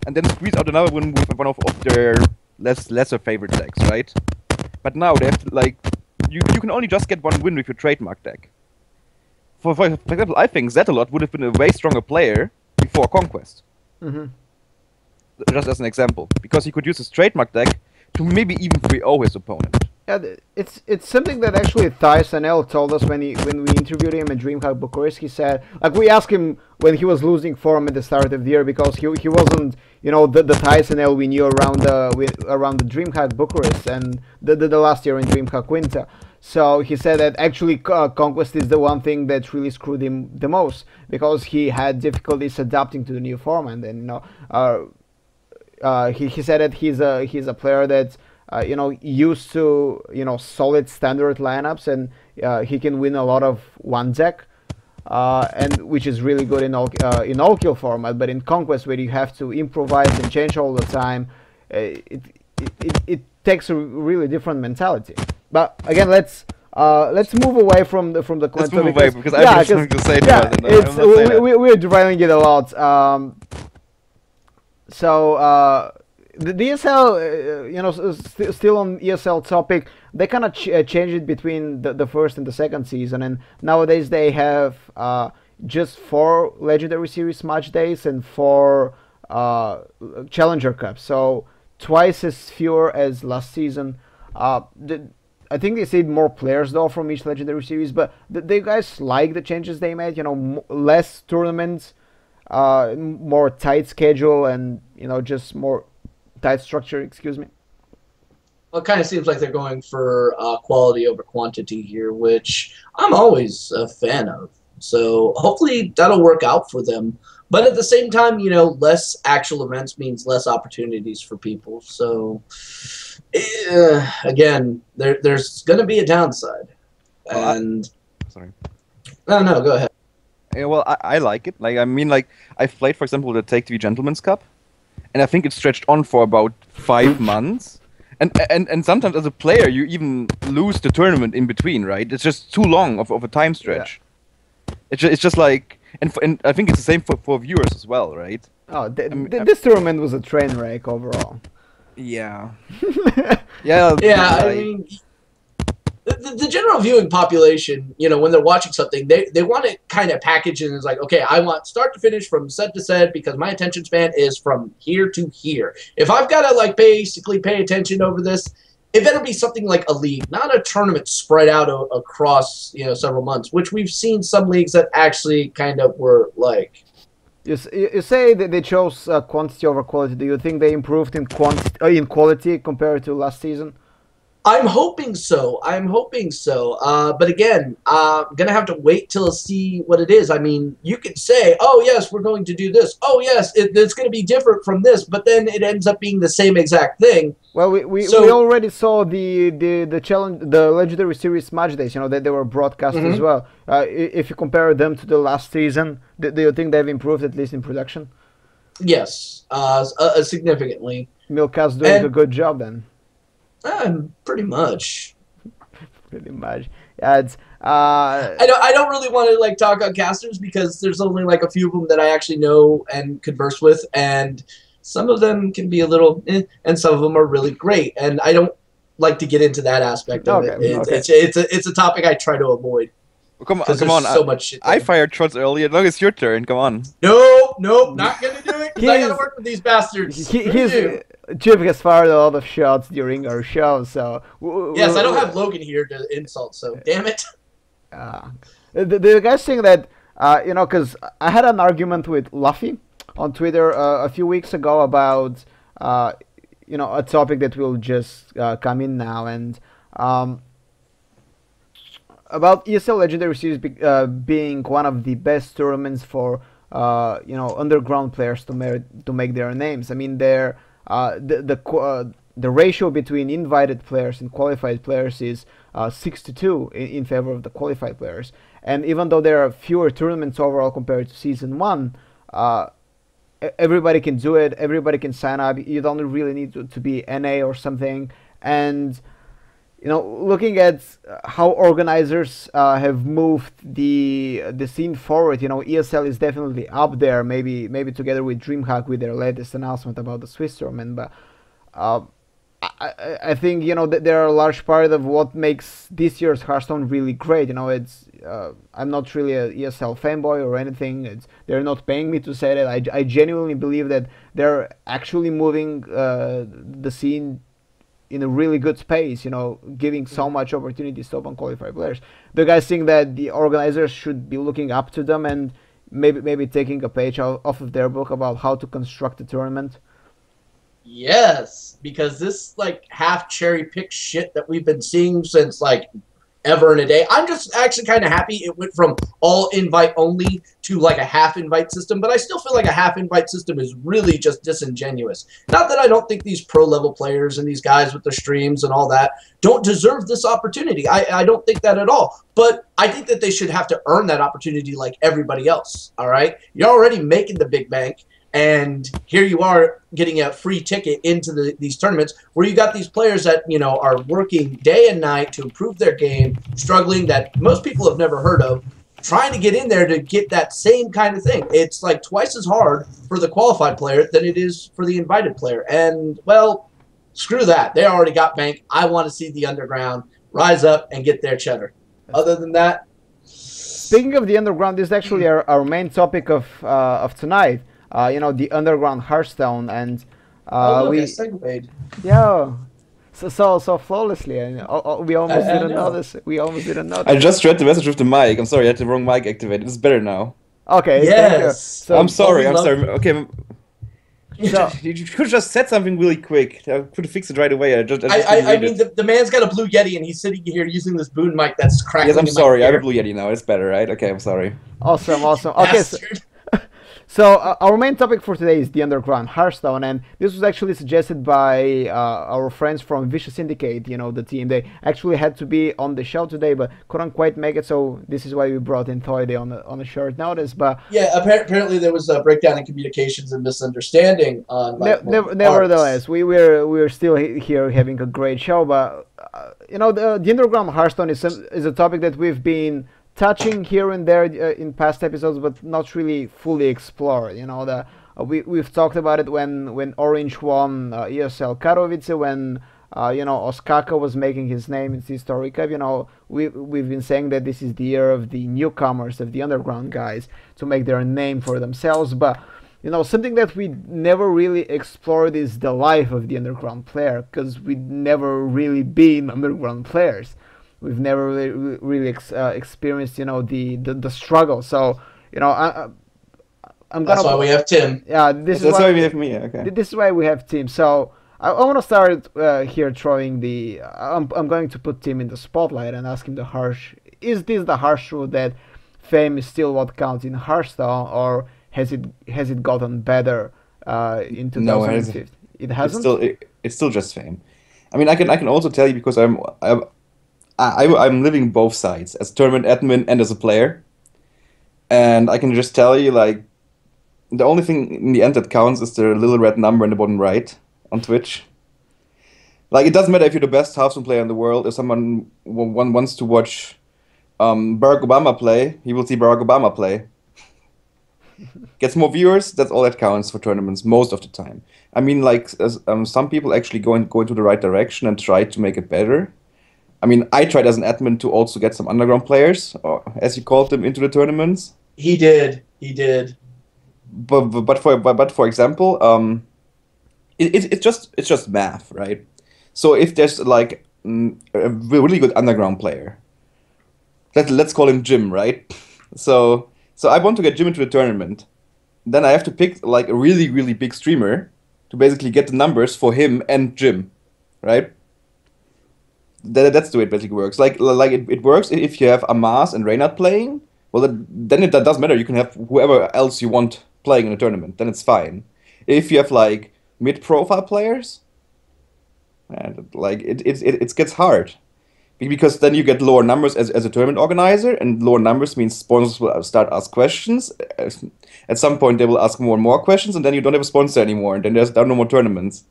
and then squeeze out another one with one of their lesser favorite decks, right? But now they have to, like, you can only just get one win with your trademark deck. For example, I think Zetalot would have been a way stronger player before Conquest. Just as an example, because he could use his trademark deck to maybe even 3-0 his opponent. Yeah, it's something that actually Thais NL told us when we interviewed him at DreamHack Bucharest. He said, like, we asked him when he was losing form at the start of the year, because he wasn't, you know, the Thais NL we knew around the DreamHack Bucharest and the last year in DreamHack Winter. So he said that actually Conquest is the one thing that really screwed him the most, because he had difficulties adapting to the new format. And you know, he said that he's a player that you know, used to, you know, solid standard lineups, and he can win a lot of one deck, and which is really good in all kill format. But in Conquest, where you have to improvise and change all the time, it takes a really different mentality. But again, let's move away from the Let's move away, because I have something to say to yeah, it. we're derailing it a lot. The ESL, you know, still on ESL topic, they kind of changed it between the first and the second season, and nowadays they have just 4 Legendary Series match days and 4 Challenger Cups, so twice as fewer as last season. I think they said more players though from each Legendary Series, but do you guys like the changes they made? You know, less tournaments, more tight schedule, and you know, just more tight structure, excuse me. Well, it kind of seems like they're going for quality over quantity here, which I'm always a fan of. So hopefully that'll work out for them. But at the same time, you know, less actual events means less opportunities for people. So again, there's going to be a downside. And sorry. No, go ahead. Yeah, well, I like it. Like, I mean, like, I've played, for example, the Take TV Gentlemen's Cup, and I think it stretched on for about 5 months. And sometimes as a player, you even lose the tournament in between, right? It's just too long of a time stretch. Yeah. It's just like, and I think it's the same for viewers as well, right? Oh, this tournament was a train wreck overall. Yeah. Yeah. I mean, the general viewing population, you know, when they're watching something, they want it kind of packaged and it's like, okay, I want start to finish from set to set because my attention span is from here to here. If I've got to like basically pay attention over this, it better be something like a league, not a tournament spread out across, you know, several months, which we've seen some leagues that actually kind of were like You say that they chose quantity over quality. Do you think they improved in quality compared to last season? I'm hoping so. I'm hoping so. But again, I'm gonna have to wait till I see what it is. I mean, you could say, "Oh yes, we're going to do this. Oh yes, it's going to be different from this," but then it ends up being the same exact thing. Well, we So, already saw the challenge, the Legendary Series match days. You know that they were broadcast as mhm. well. If you compare them to the last season, do you think they've improved at least in production? Yes, significantly, Milka's doing a and good job then, pretty much. pretty much. Yeah, it's I don't really want to like talk on casters because there's only like a few of them that I actually know and converse with, and some of them can be a little, and some of them are really great, and I don't like to get into that aspect of okay, it. It's okay. it's a topic I try to avoid Come on, because come there's on. so much shit I there. fired shots earlier. Now it's your turn. Come on. Nope, not gonna do it because I gotta He's work with these bastards. Screw he's you. Chip has fired a lot of shots during our show, so Yes, I don't have Logan here to insult, so damn it. Uh, the guys saying that because I had an argument with Luffy on Twitter a few weeks ago about a topic that will just come in now and about ESL Legendary Series being one of the best tournaments for underground players to make their names. I mean, the ratio between invited players and qualified players is 6-2 in favor of the qualified players. And even though there are fewer tournaments overall compared to season one, everybody can do it. Everybody can sign up. You don't really need to be NA or something. And looking at how organizers have moved the scene forward, ESL is definitely up there. Maybe together with DreamHack with their latest announcement about the Swiss tournament, but uh, I think that they're a large part of what makes this year's Hearthstone really great. It's I'm not really a ESL fanboy or anything. They're not paying me to say that. I genuinely believe that they're actually moving the scene in a really good space, giving so much opportunities to unqualified players. The guys think that the organizers should be looking up to them and maybe taking a page off of their book about how to construct a tournament. Yes, because this like half cherry pick shit that we've been seeing since like ever and a day. I'm just actually kind of happy it went from all invite only to like a half invite system, but I still feel like a half invite system is really just disingenuous. Not that I don't think these pro level players and these guys with their streams and all that don't deserve this opportunity. I don't think that at all. But I think that they should have to earn that opportunity like everybody else. All right. You're already making the big bank. And here you are getting a free ticket into these tournaments where you got these players that, are working day and night to improve their game, struggling that most people have never heard of, trying to get in there to get that same kind of thing. It's like twice as hard for the qualified player than it is for the invited player. And, well, screw that. They already got bank. I want to see the underground rise up and get their cheddar. Other than that... Speaking of the underground, this is actually our main topic of tonight. The underground Hearthstone, and look, we I segued. yeah, so flawlessly, and we almost I didn't know. notice. We almost didn't I notice. just read the message with the mic. I'm sorry, I had the wrong mic activated. It's better now. Okay, thank you. Yes. So I'm sorry. we I'm love- sorry. Okay, so you could have just said something really quick. I could have fixed it right away. I just I didn't read mean, it. the man's got a blue Yeti, and he's sitting here using this boom mic that's crackling. Yes, I'm in my sorry. I have a ear. Blue Yeti now. It's better, right? Okay, I'm sorry. awesome. Okay, Bastard. so our main topic for today is the underground Hearthstone, and this was actually suggested by our friends from Vicious Syndicate. The team. They actually had to be on the show today, but couldn't quite make it. So this is why we brought in Thoide on a short notice. But Yeah, apparently there was a breakdown in communications and misunderstanding on nevertheless, we're still here having a great show. But the underground Hearthstone is a topic that we've been touching here and there in past episodes, but not really fully explored. We've talked about it when Orange won ESL Katowice, when Osaka was making his name in Historica. We've been saying that this is the year of the newcomers, of the underground guys, to make their name for themselves. But something that we never really explored is the life of the underground player, because we've never really been underground players. We've never really experienced, the struggle. So, I'm That's gonna. why we have Tim. Yeah, this is That's why why we have me. Okay. this is why we have Tim. So I want to start here throwing the. I'm going to put Tim in the spotlight and ask him the harsh. Is this the harsh truth that fame is still what counts in Hearthstone, or has it gotten better in No, 2015? It it's hasn't. it's still just fame. I mean, I can also tell you because I'm living both sides as tournament admin and as a player, and I can just tell you like the only thing in the end that counts is the little red number in the bottom right on Twitch. Like it doesn't matter if you're the best Hearthstone player in the world. If someone wants to watch Barack Obama play, he will see Barack Obama play. Gets more viewers. That's all that counts for tournaments most of the time. I mean, like some people actually go into the right direction and try to make it better. I mean, I tried as an admin to also get some underground players, or as you called them, into the tournaments. He did. He did. But for example, it's just math, right? So if there's like a really good underground player, let's call him Jim, right? So I want to get Jim into the tournament. Then I have to pick like a really big streamer to basically get the numbers for him and Jim, right? That's the way it basically works. Like it works if you have Amaz and Reynard playing. Well, then it doesn't matter. You can have whoever else you want playing in the tournament. Then it's fine. If you have like mid-profile players, and like it gets hard because then you get lower numbers as a tournament organizer, and lower numbers means sponsors will start ask questions. At some point, they will ask more and more questions, and then you don't have a sponsor anymore, and then there are no more tournaments.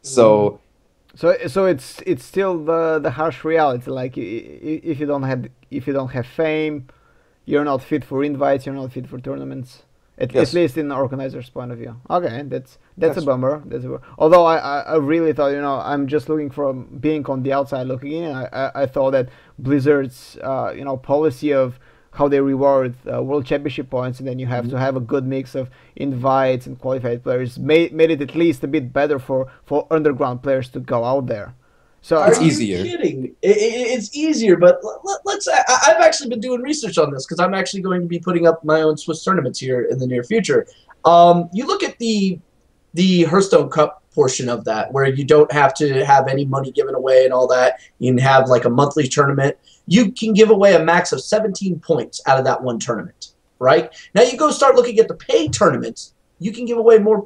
So. So it's still the harsh reality. Like if you don't have fame, you're not fit for invites. You're not fit for tournaments. At least in the organizer's point of view. Okay, that's a bummer. Although I really thought, I'm just looking for being on the outside looking in. I thought that Blizzard's policy of how they reward World Championship points, and then you have to have a good mix of invites and qualified players, made it at least a bit better for underground players to go out there. So Are you kidding? It's easier, but let's. I've actually been doing research on this because I'm actually going to be putting up my own Swiss tournaments here in the near future. You look at the Hearthstone Cup portion of that, where you don't have to have any money given away and all that. You can have like a monthly tournament. You can give away a max of 17 points out of that one tournament, right? Now you go start looking at the paid tournaments. You can give away more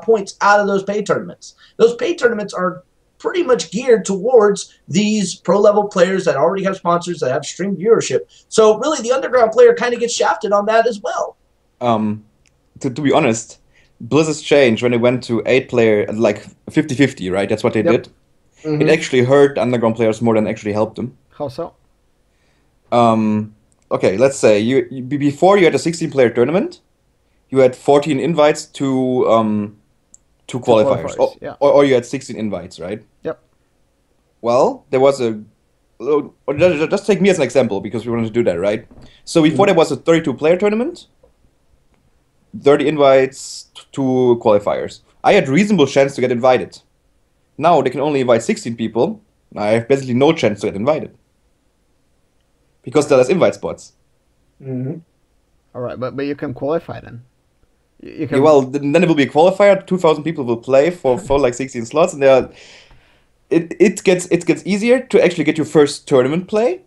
points out of those paid tournaments. Those paid tournaments are pretty much geared towards these pro-level players that already have sponsors, that have stream viewership. So really, the underground player kind of gets shafted on that as well. To be honest, Blizzard's changed when they went to 8-player, like 50-50, right? That's what they did. Mm-hmm. It actually hurt underground players more than actually helped them. How so? Okay, let's say before you had a 16-player tournament, you had 14 invites to qualifiers. Or you had 16 invites, right? Yep. Well, there was just take me as an example because we wanted to do that, right? So before there was a 32-player tournament, 30 invites to qualifiers. I had reasonable chance to get invited. Now they can only invite 16 people. I have basically no chance to get invited. Because there are less invite spots. Mm-hmm. All right, but you can qualify then. You can... Well, then it will be a qualifier. 2,000 people will play for like 16 slots, and it gets easier to actually get your first tournament play,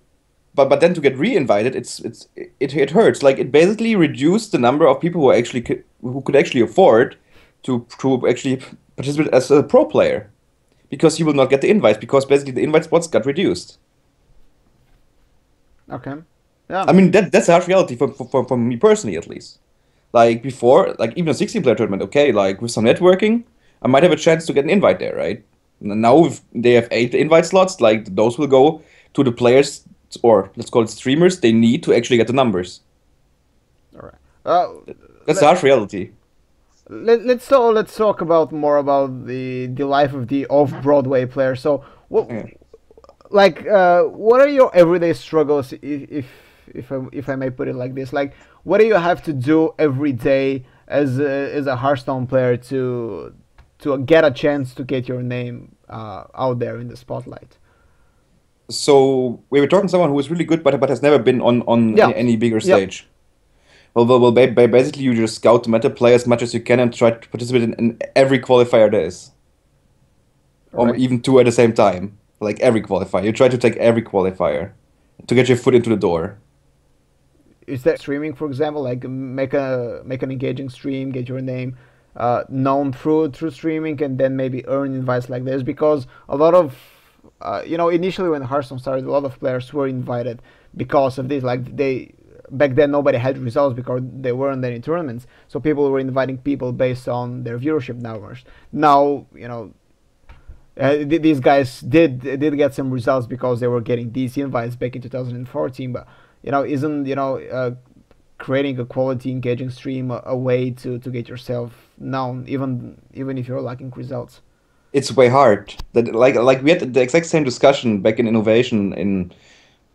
but then to get re-invited, it hurts. Like it basically reduced the number of people who could actually afford to actually participate as a pro player, because you will not get the invites because basically the invite spots got reduced. Okay. Yeah. I mean that's a harsh reality for me personally, at least. Like before, like even a 16-player tournament, okay, like with some networking, I might have a chance to get an invite there, right? Now if they have 8 invite slots, like those will go to the players, or let's call it streamers, they need to actually get the numbers. All right. That's the harsh reality. Let's talk more about the life of the off-Broadway player. So what? Yeah. Like, what are your everyday struggles, if I may put it like this? Like, what do you have to do every day as a Hearthstone player to get a chance to get your name out there in the spotlight? So we were talking to someone who is really good, but has never been on any bigger stage. Basically, you just scout the meta, play as much as you can, and try to participate in every qualifier there is, All or right. even two at the same time. Like every qualifier, you try to take every qualifier to get your foot into the door. Is that streaming, for example, like make an engaging stream, get your name known through streaming, and then maybe earn invites like this? Because a lot of initially when Hearthstone started, a lot of players were invited because of this. Like they back then, nobody had results because there weren't any tournaments, so people were inviting people based on their viewership numbers. Now, these guys did get some results because they were getting these invites back in 2014. But isn't creating a quality engaging stream a way to get yourself known, even if you're lacking results? It's way hard. That like we had the exact same discussion back in Innovation in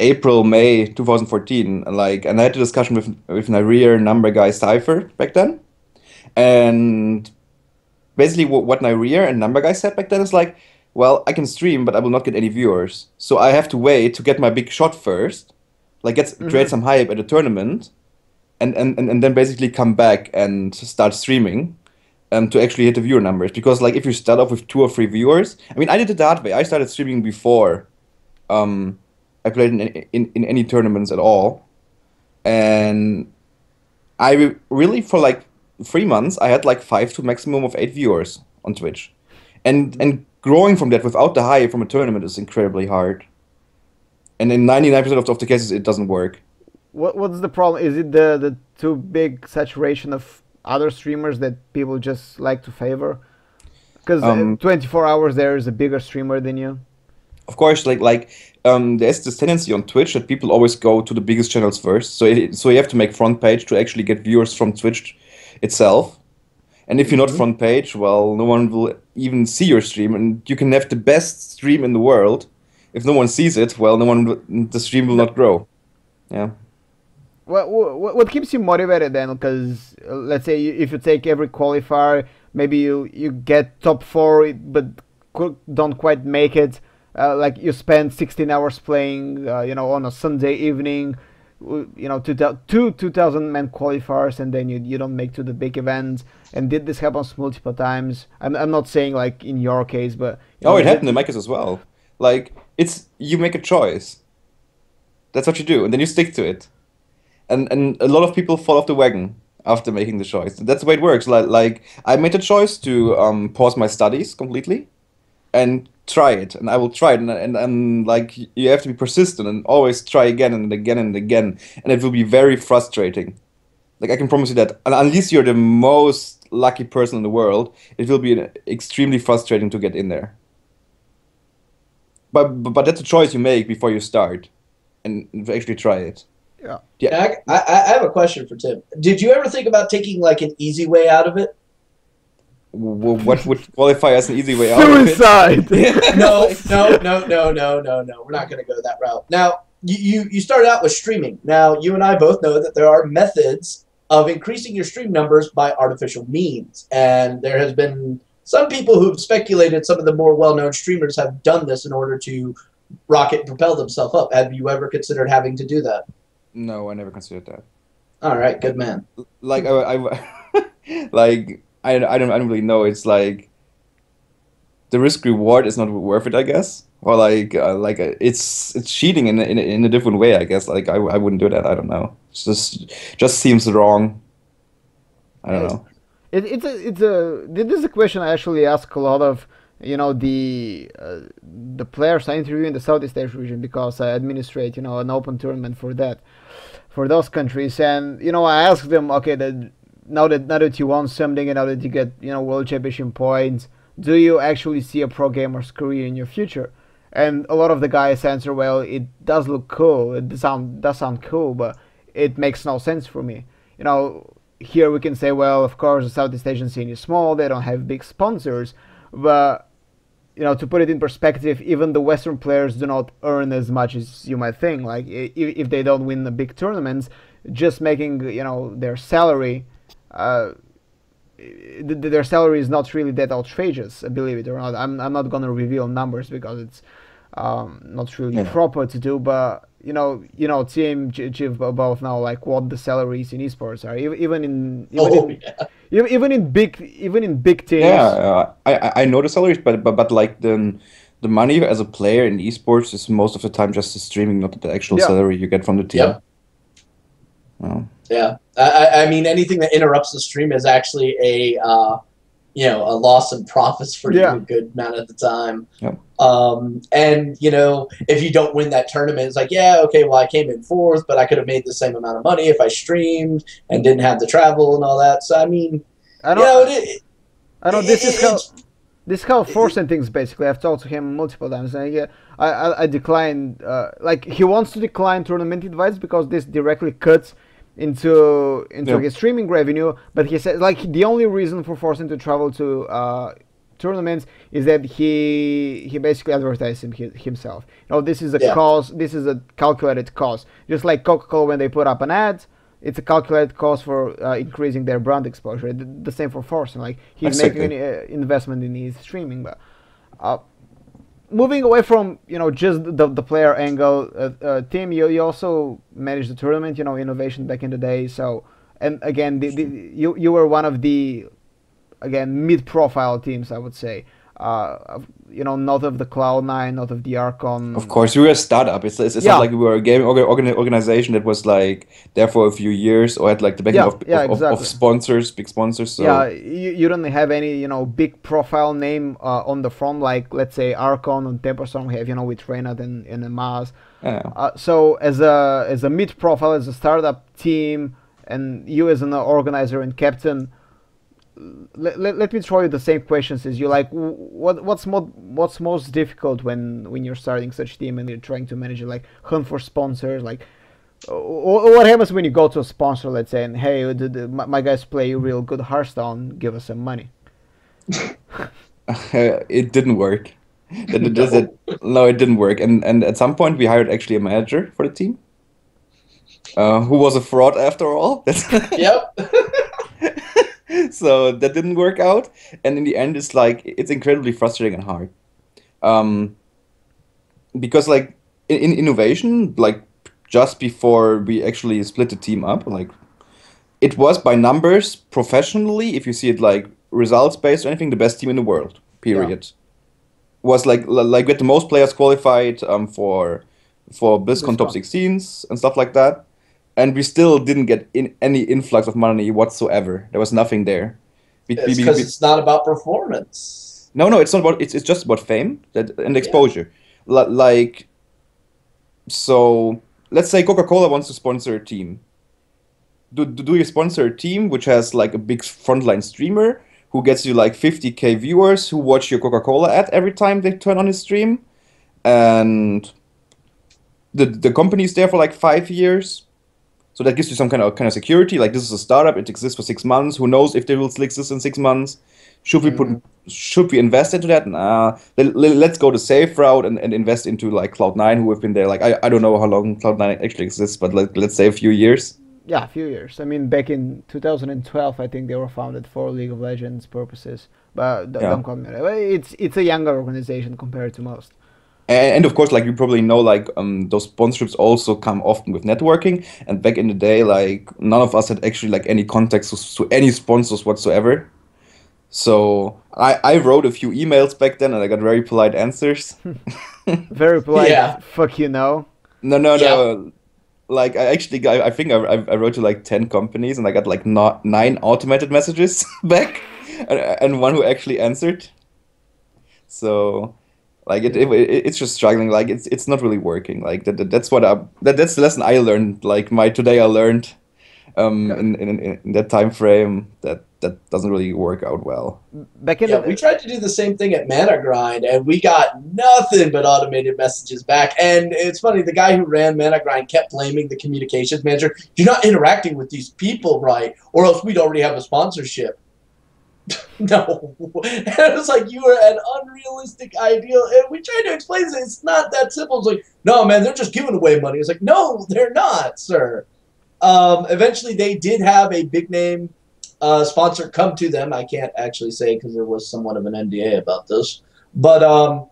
April, May 2014. And I had a discussion with Narir, Number Guy, Cypher back then. And basically, what Narir and Number Guy said back then is like, well, I can stream, but I will not get any viewers. So I have to wait to get my big shot first, like create some hype at a tournament, and then basically come back and start streaming to actually hit the viewer numbers. Because like if you start off with 2 or 3 viewers, I mean, I did it that way. I started streaming before um, I played in any tournaments at all, and really for like 3 months I had like 5 to maximum of 8 viewers on Twitch, and growing from that without the hype from a tournament is incredibly hard. And in 99% of the cases, it doesn't work. What's the problem? Is it the too big saturation of other streamers that people just like to favor? Because Um, 24 hours there is a bigger streamer than you. of course, there's this tendency on Twitch that people always go to the biggest channels first. So you have to make front page to actually get viewers from Twitch itself. And if you're not front page, well, no one will even see your stream, and you can have the best stream in the world. If no one sees it, well, the stream will No, not grow. Yeah. what keeps you motivated then? Because let's say if you take every qualifier, maybe you get top four, but don't quite make it. Like you spend 16 hours playing, on a Sunday evening, 2,000 man qualifiers, and then you don't make to the big events. And did this happens multiple times? I'm not saying like in your case, but Oh, it happened in my case as well. Like you make a choice. That's what you do, and then you stick to it. And a lot of people fall off the wagon after making the choice. That's the way it works. Like I made a choice to pause my studies completely and try it, and I will try it, and like you have to be persistent and always try again and again and again, and it will be very frustrating. Like I can promise you that, and unless you're the most lucky person in the world, it will be extremely frustrating to get in there. But that's a choice you make before you start and actually try it. yeah. Yeah. I have a question for Tim. Did you ever think about taking like an easy way out of it? What would qualify as an easy way out of it? Suicide. No, no, no, no, no, no, no. We're not going to go that route. Now, you started out with streaming. Now, you and I both know that there are methods of increasing your stream numbers by artificial means. And there has been some people who've speculated some of the more well-known streamers have done this in order to rocket and propel themselves up. Have you ever considered having to do that? No, I never considered that. All right, good man. Like like I don't really know. It's like the risk reward is not worth it, I guess. Or it's cheating in a different way, I guess. Like I wouldn't do that. I don't know. Just seems wrong. I don't Yeah, know. it's a this is a question I actually ask a lot of the players I interview in the Southeast Asia region, because I administrate an open tournament for those countries. And I ask them, okay, that now that you won something, and now that you get world championship points, do you actually see a pro gamer's career in your future? And a lot of the guys answer, well, it does look cool, it does sound cool, but it makes no sense for me. Here we can say, well, of course the Southeast Asian scene is small, they don't have big sponsors, but to put it in perspective, even the Western players do not earn as much as you might think. Like if they don't win the big tournaments, just making their salary, their salary is not really that outrageous. Believe it or not, I'm not gonna reveal numbers because it's not really Yeah. proper to do, but Team Jiv both know like what the salaries in esports are, even in big Yeah, teams. I know the salaries, but like the money as a player in esports is most of the time just the streaming, not the actual Yeah, salary you get from the team. Yep. Well, Yeah. I mean, anything that interrupts the stream is actually a loss in profits for you yeah, a good amount of the time. yeah. And if you don't win that tournament, it's like, yeah, okay, well, I came in fourth, but I could have made the same amount of money if I streamed and didn't have the travel and all that. So I mean, I you know. know, I know this is how it forcing things basically. I've talked to him multiple times, and yeah, I declined. Like he wants to decline tournament invites because this directly cuts into Yeah. his streaming revenue. But he said like the only reason for forcing to travel to tournaments is that he basically advertised himself. This is a yeah, cost. This is a calculated cost. Just like Coca-Cola when they put up an ad, it's a calculated cost for increasing their brand exposure. The same for Forsen. Like he's making Exactly. an investment in his streaming, but uh, moving away from just the player angle, Tim, you also managed the tournament, innovation back in the day. So and again, you were one of the again mid-profile teams, I would say. Not of the Cloud9, not of the Of Archon. course, we were a startup. It's not Yeah, like we were a gaming organization that was like there for a few years or had like the backing yeah, yeah, of exactly. sponsors, big sponsors. Yeah, So you don't have any big profile name on the front like let's say Archon and Temperstorm have with Reynad and Maz. yeah, So as a mid profile, as a startup team, and you as an organizer and captain, let me throw you the same questions as you. Like what's most difficult when you're starting such team and you're trying to manage it, like hunt for sponsors, like what happens when you go to a sponsor, let's say, and hey, my guys play real good Hearthstone, give us some money. it didn't work. no, No, it didn't work. And at some point we hired actually a manager for the team, who was a fraud after all. yep, So that didn't work out. And in the end, it's incredibly frustrating and hard. Um, because like in innovation, like just before we actually split the team up, like it was by numbers professionally, if you see it like results based or anything, the best team in the world. Yeah, Period. Was like we had the most players qualified for this BlizzCon top con. 16s and stuff like that, and we still didn't get in any influx of money whatsoever. There was nothing there. it's because it's not about performance. No, it's not about it's just about fame and Yeah, exposure. Like so, let's say Coca-Cola wants to sponsor a team. Do you sponsor a team which has like a big frontline streamer who gets you like 50K viewers who watch your Coca-Cola ad every time they turn on his stream, and the company is there for like 5 years, so that gives you some kind of security. Like this is a startup; it exists for 6 months. Who knows if they will still exist in 6 months? Should we put Hmm. should we invest into that? Nah. Let's go the safe route and invest into like Cloud9, who have been there. Like I don't know how long Cloud9 actually exists, but let's say a few years. Yeah, a few years. I mean, back in 2012, I think they were founded for League of Legends purposes. But Yeah. don't call me that. Well, it's a younger organization compared to most. And of course, like you probably know, like those sponsorships also come often with networking. And back in the day, like none of us had actually like any contacts to any sponsors whatsoever. So I wrote a few emails back then, and I got very polite answers. Very polite. yeah, Fuck you, no. No, no, yep. no. Like I actually got, I think I wrote to like 10 companies, and I got like not 9 automated messages back, and one who actually answered. So like it's just struggling. Like it's not really working. Like that's what that's the lesson I learned. Like my today I learned in that time frame that doesn't really work out well. Back in Yeah, we the tried to do the same thing at Mana Grind, and we got nothing but automated messages back. And it's funny, the guy who ran Mana Grind kept blaming the communications manager. You're not interacting with these people right, or else we'd already have a sponsorship. No. And it was like, you were an unrealistic ideal. And we tried to explain it. It's not that simple. It's like, no, man, they're just giving away money. It's like, no, they're not, sir. Eventually, they did have a big name sponsor come to them. I can't actually say because there was somewhat of an NDA about this. But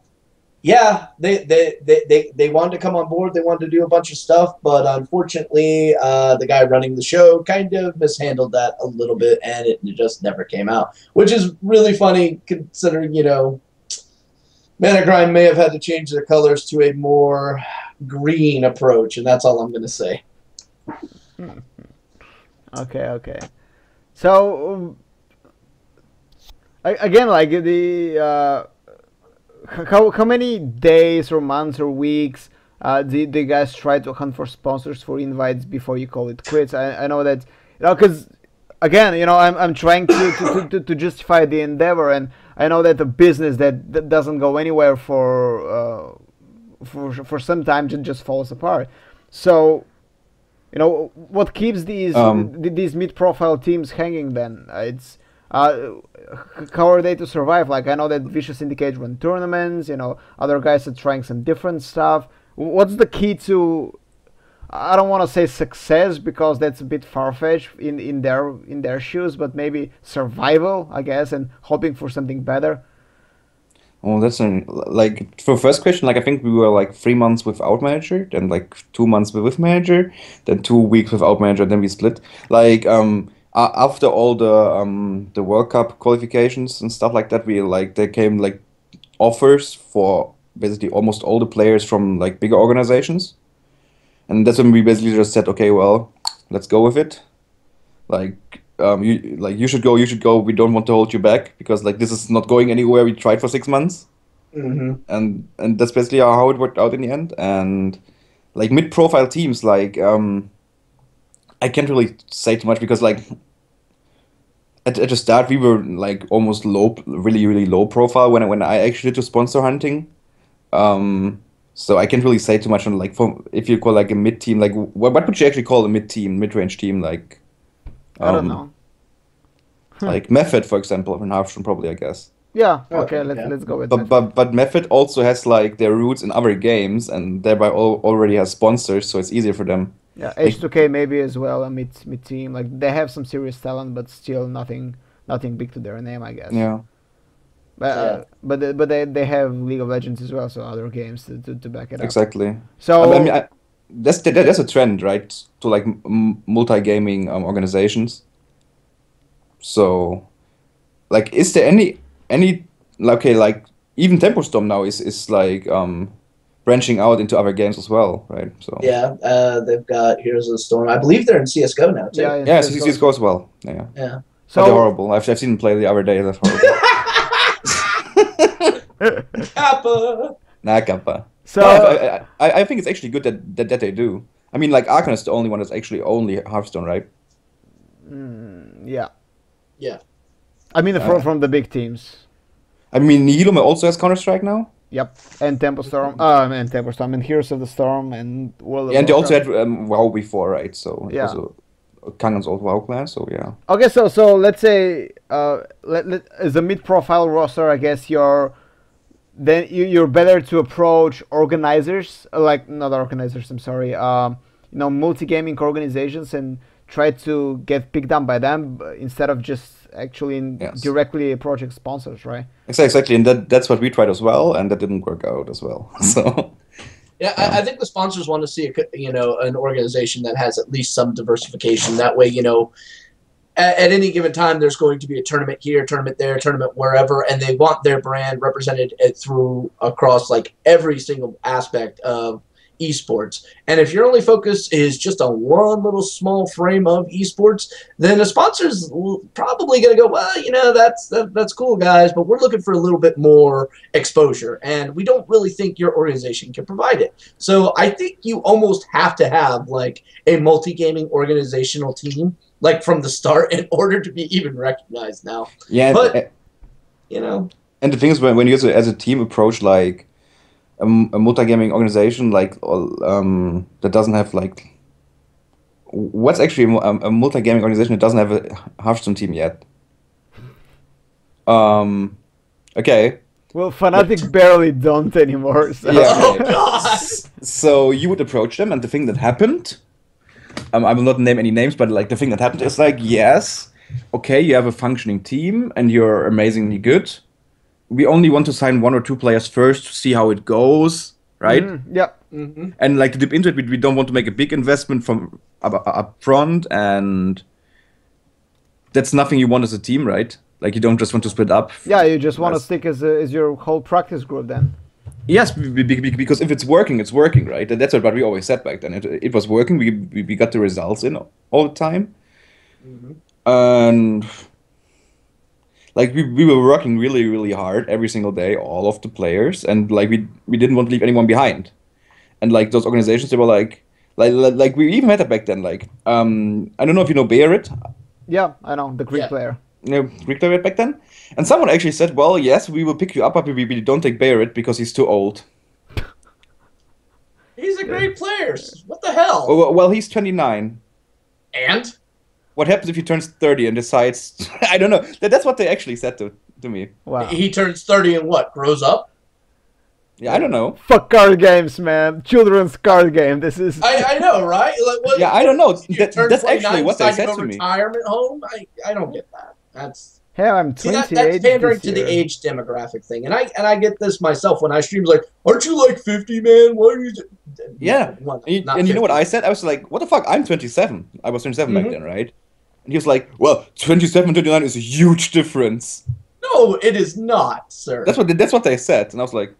Yeah, they wanted to come on board. They wanted to do a bunch of stuff, but unfortunately, the guy running the show kind of mishandled that a little bit, and it just never came out. Which is really funny considering, Mana Grind may have had to change their colors to a more green approach, and that's all I'm going to say. Okay. So again, like how many days or months or weeks do you guys try to hunt for sponsors for invites before you call it quits? I know that because again, I'm trying to justify the endeavor, and I know that a business that doesn't go anywhere for some time just falls apart. So what keeps these mid-profile teams hanging then? It's how are they to survive? Like, I know that Vicious Syndicate run tournaments, other guys are trying some different stuff. What's the key to, I don't want to say success because that's a bit far-fetched in their shoes, but maybe survival, I guess, and hoping for something better? Oh, that's like for first question. Like I think we were like 3 months without manager, then like 2 months with manager, then 2 weeks without manager, then we split. Like after all the World Cup qualifications and stuff like that, there came like offers for basically almost all the players from like bigger organizations, and that's when we basically just said, okay, well, let's go with it. Like you should go, we don't want to hold you back because like this is not going anywhere. We tried for 6 months, and that's basically how it worked out in the end. And like mid-profile teams, like I can't really say too much because like at the start we were like almost really low profile when I actually did the sponsor hunting. So I can't really say too much on like if you call like a mid team, like what would you actually call a mid-range team, like I don't know. like Method, for example, in Hearthstone, probably, I guess. Yeah. Okay. Let's go with But that. but Method also has like their roots in other games and thereby already has sponsors, so it's easier for them. Yeah, Like, H2K maybe as well, a mid team. Like they have some serious talent, but still nothing big to their name, I guess. yeah, But they have League of Legends as well, so other games to back it up. exactly. So I mean, that's a trend, right? To like multi-gaming organizations. So, like, is there any okay, like even Tempo Storm now is like branching out into other games as well, right? So Yeah, they've got Heroes of the Storm. I believe they're in CS:GO now too. yeah, yeah, CS:GO as well. Yeah, Yeah. but they're so horrible. I've seen them play the other day. That's horrible. Kappa. Nah, kappa. so No, I think it's actually good that they do. I mean, like Arcana is the only one that's actually only Hearthstone, right? yeah. Yeah. I mean from the big teams. I mean, Nihilum also has Counter-Strike now. Yep, and Tempo Storm. And Tempo Storm and Heroes of the Storm and World of Yeah, and they also Warcraft. had WoW before, right? So it Yeah. was Kangen's old WoW clan. So yeah. Okay, so let's say as a mid-profile roster, I guess you're better to approach organizers, like not organizers. I'm sorry. Multi-gaming organizations and try to get picked up by them instead of just actually Yes. directly approaching sponsors, right? Exactly, and that's what we tried as well, and that didn't work out as well. So Yeah, I think the sponsors want to see an organization that has at least some diversification. That way, at any given time, there's going to be a tournament here, tournament there, tournament wherever, and they want their brand represented across like every single aspect of esports. And if your only focus is just on one little small frame of esports, then the sponsors probably going to go, well, that's cool, guys, but we're looking for a little bit more exposure, and we don't really think your organization can provide it. So I think you almost have to have like a multi-gaming organizational team like from the start in order to be even recognized now. yeah, But, and the thing is, when you as a team approach like a multi-gaming organization like that doesn't have like what's actually a multi-gaming organization that doesn't have a Hearthstone team yet. Okay. Well, Fnatic barely don't anymore. So. Yeah, Oh, okay. God. So you would approach them, and the thing that happened, I will not name any names, but like the thing that happened is like, yes, okay, you have a functioning team and you're amazingly good. we only want to sign 1 or 2 players first to see how it goes, right? Yeah. And like to dip into it, we don't want to make a big investment from up front, and that's nothing you want as a team, right? Like you don't just want to split up. Yeah, you just want to Yes. stick as your whole practice group then. Yes, because if it's working, right? And that's what we always said back then. It was working. We got the results in all the time, and like we were working really, really hard every single day, all of the players, and like we didn't want to leave anyone behind. And like those organizations, they were like we even had it back then. Like I don't know if you know Barrett, Yeah, I know, the Greek Yeah. player. Greek player back then, and someone actually said, "Well, yes, we will pick you up, but we don't take Barrett because he's too old." He's a great player. What the hell? Well, he's 29. And What happens if he turns 30 and decides? I don't know. That's what they actually said to me. Wow. he turns 30 and what? Grows up? Yeah, I don't know. Fuck card games, man. Children's card game. This is. I know, right? Like, what, Yeah, I don't know. You turn That's 29, actually what they decide to said go to me. retirement home? I don't get that. That's Hey, I'm see, 28 that's pandering this to the year. age demographic thing, and I get this myself when I stream. Like, aren't you like 50, man? Why are you? Yeah. One, And not you know what 50. I said? I was like, what the fuck? I'm 27. I was 27 back Mhm. then, right? And he was like, well, 27, 29 is a huge difference. No, it is not, sir. That's what they said. And I was like,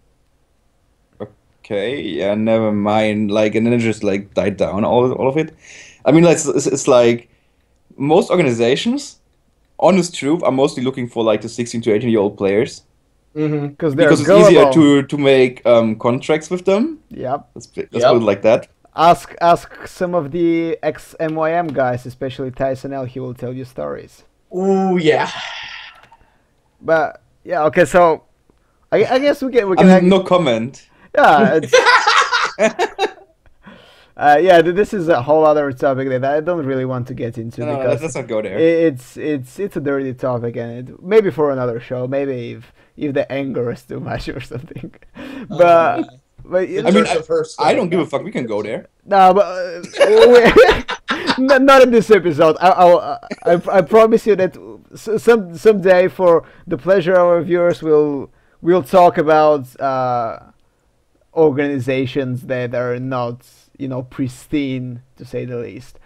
okay, yeah, never mind. Like, and then it just like died down, all of it. I mean, like, it's like most organizations, honest truth, are mostly looking for like the 16 to 18-year-old players Because they're because it's gullible. easier to make contracts with them. Yep. Let's Yep. put it like that. Ask some of the ex-MYM guys, especially Tyson L. He will tell you stories. Ooh, yeah. But yeah, okay. So I guess we can. No comment. Yeah. It's, yeah, this is a whole other topic that I don't really want to get into No, because let's not go there. it's a dirty topic, and maybe for another show, maybe if the anger is too much or something. But I mean, I don't give a fuck. We can go there. no, but not in this episode. I promise you that someday, for the pleasure of our viewers, we'll talk about organizations that are not, pristine, to say the least.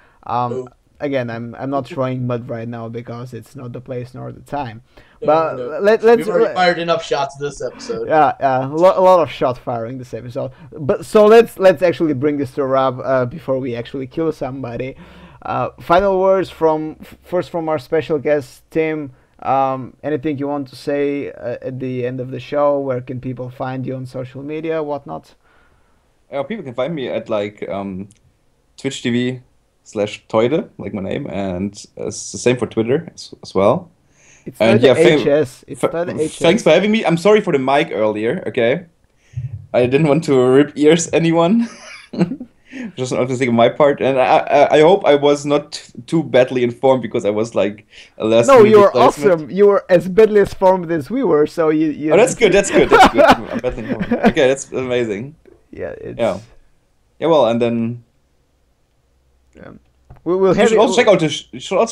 Again, I'm not throwing mud right now because it's not the place nor the time. But let's We've already fired enough shots this episode. yeah, a lot of shot firing this episode. But so let's actually bring this to a wrap before we actually kill somebody. Final words first from our special guest Tim. Anything you want to say at the end of the show? Where can people find you on social media, whatnot? People can find me at like Twitch TV/Toide, like my name, and it's the same for Twitter as well. It's And not yeah, HS. It's not HS. thanks for having me. I'm sorry for the mic earlier, okay? I didn't want to rip ears anyone. Just not to think of my part, and I hope I was not too badly informed because I was like a last No, minute you were replacement. awesome. You were as badly informed as we were, so you. Oh, that's good. I'm badly informed. Okay, that's amazing. Yeah, it's. Yeah. Yeah, well, and then We will you have should it- also check out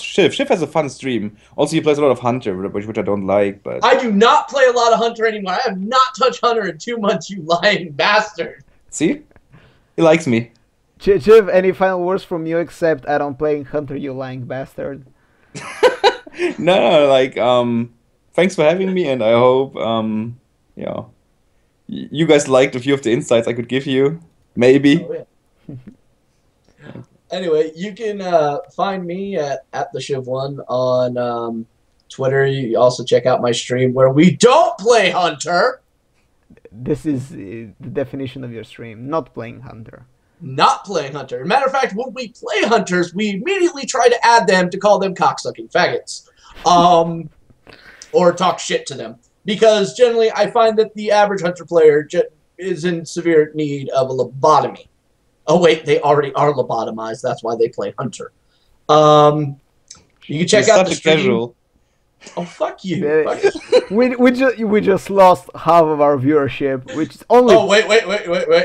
Shiv. Shiv has a fun stream. Also, he plays a lot of Hunter, which I don't like, but I do not play a lot of Hunter anymore. I have not touched Hunter in 2 months, you lying bastard. see, he likes me. Chiv, any final words from you except I don't play Hunter, you lying bastard? No, like thanks for having me, and I hope you guys liked a few of the insights I could give you. Maybe. Oh, yeah. Anyway, you can find me at the Shiv1 on Twitter. You also check out my stream where we don't play Hunter. This is the definition of your stream, not playing Hunter. Not playing Hunter. Matter of fact, when we play Hunters, we immediately try to add them to call them cocksucking faggots. Or talk shit to them. Because generally, I find that the average Hunter player is in severe need of a lobotomy. Oh, wait, they already are lobotomized. That's why they play Hunter. You can check You're out the such a stream. casual. Oh, fuck you. Yeah. Fuck you. we just lost half of our viewership, which is only Oh, wait.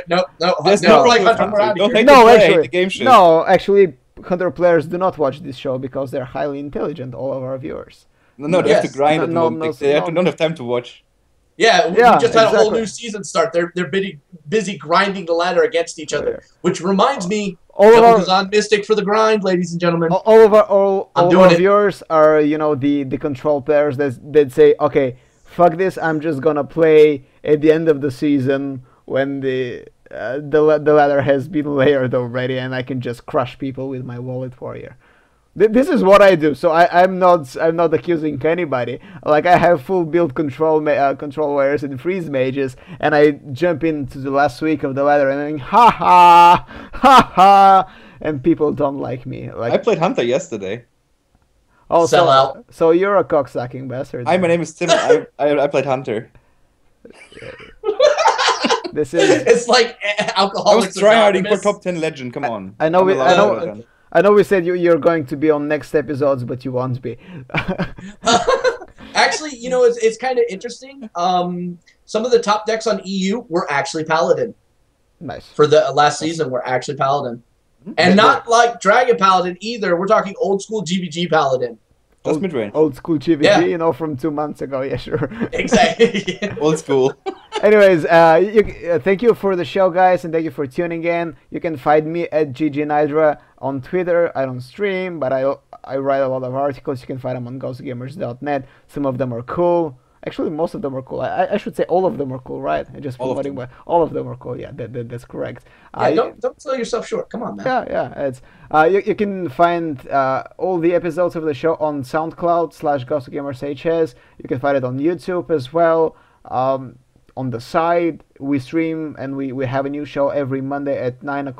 No. There's No, no like proof, Hunter, we're out of don't here. hate no, the play, actually, the game shit. no, actually, Hunter players do not watch this show because they're highly intelligent. All of our viewers. No, they have to Yes. grind at the No, moment. no, They no. don't have time to watch. Yeah, we Yeah, just had a whole exactly. new season start. They're busy grinding the ladder against each other, which reminds me, All of Double our Kazan Mystic for the grind, ladies and gentlemen. I'm all of doing our it. viewers are, you know, the control players that say, okay, fuck this, I'm just gonna play at the end of the season when the ladder has been layered already, and I can just crush people with my wallet warrior. This is what I do, so I'm not accusing anybody. Like, I have full build control warriors and freeze mages, and I jump into the last week of the ladder and I'm ha ha ha ha, and people don't like me. I Like, played Hunter yesterday. oh, Sell out. so you're a cocksucking bastard. Hi, my name is Tim. I played Hunter. This is. It's like I was Alcoholics tryharding for Anonymous. top 10 legend. Come on. I know I'm we, allowed to do that. I know we said you're going to be on next episodes, but you won't be. Actually, you know, it's kind of interesting. Some of the top decks on EU were actually Paladin. Nice. For the last season, were actually Paladin. And not like Dragon Paladin either. We're talking old school GBG Paladin. Just mid-range. Old school GVG, Yeah. you know, from 2 months ago. Yeah, sure. Exactly. Old school. Anyways, thank you for the show, guys, and thank you for tuning in. You can find me at GGNidra on Twitter. I don't stream, but I write a lot of articles. You can find them on ghostgamers.net. Some of them are cool. Actually, most of them are cool. I should say all of them are cool, right? I just All of promoting, them. but all of them are cool. Yeah, that's correct. Yeah, don't sell yourself short. Come on, man. Yeah. It's you can find all the episodes of the show on SoundCloud/GhostGamersHS. You can find it on YouTube as well. On the side, we stream and we have a new show every Monday at 9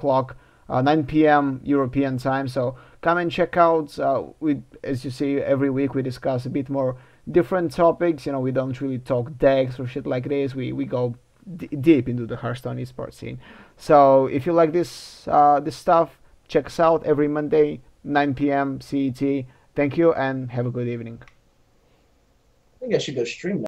p.m. European time. So come and check out. As you see, every week we discuss a bit more different topics. You know, we don't really talk decks or shit like this. We go deep into the Hearthstone esports scene. So if you like this stuff, check us out every Monday, 9 p.m. CET. Thank you and have a good evening. I think I should go stream now.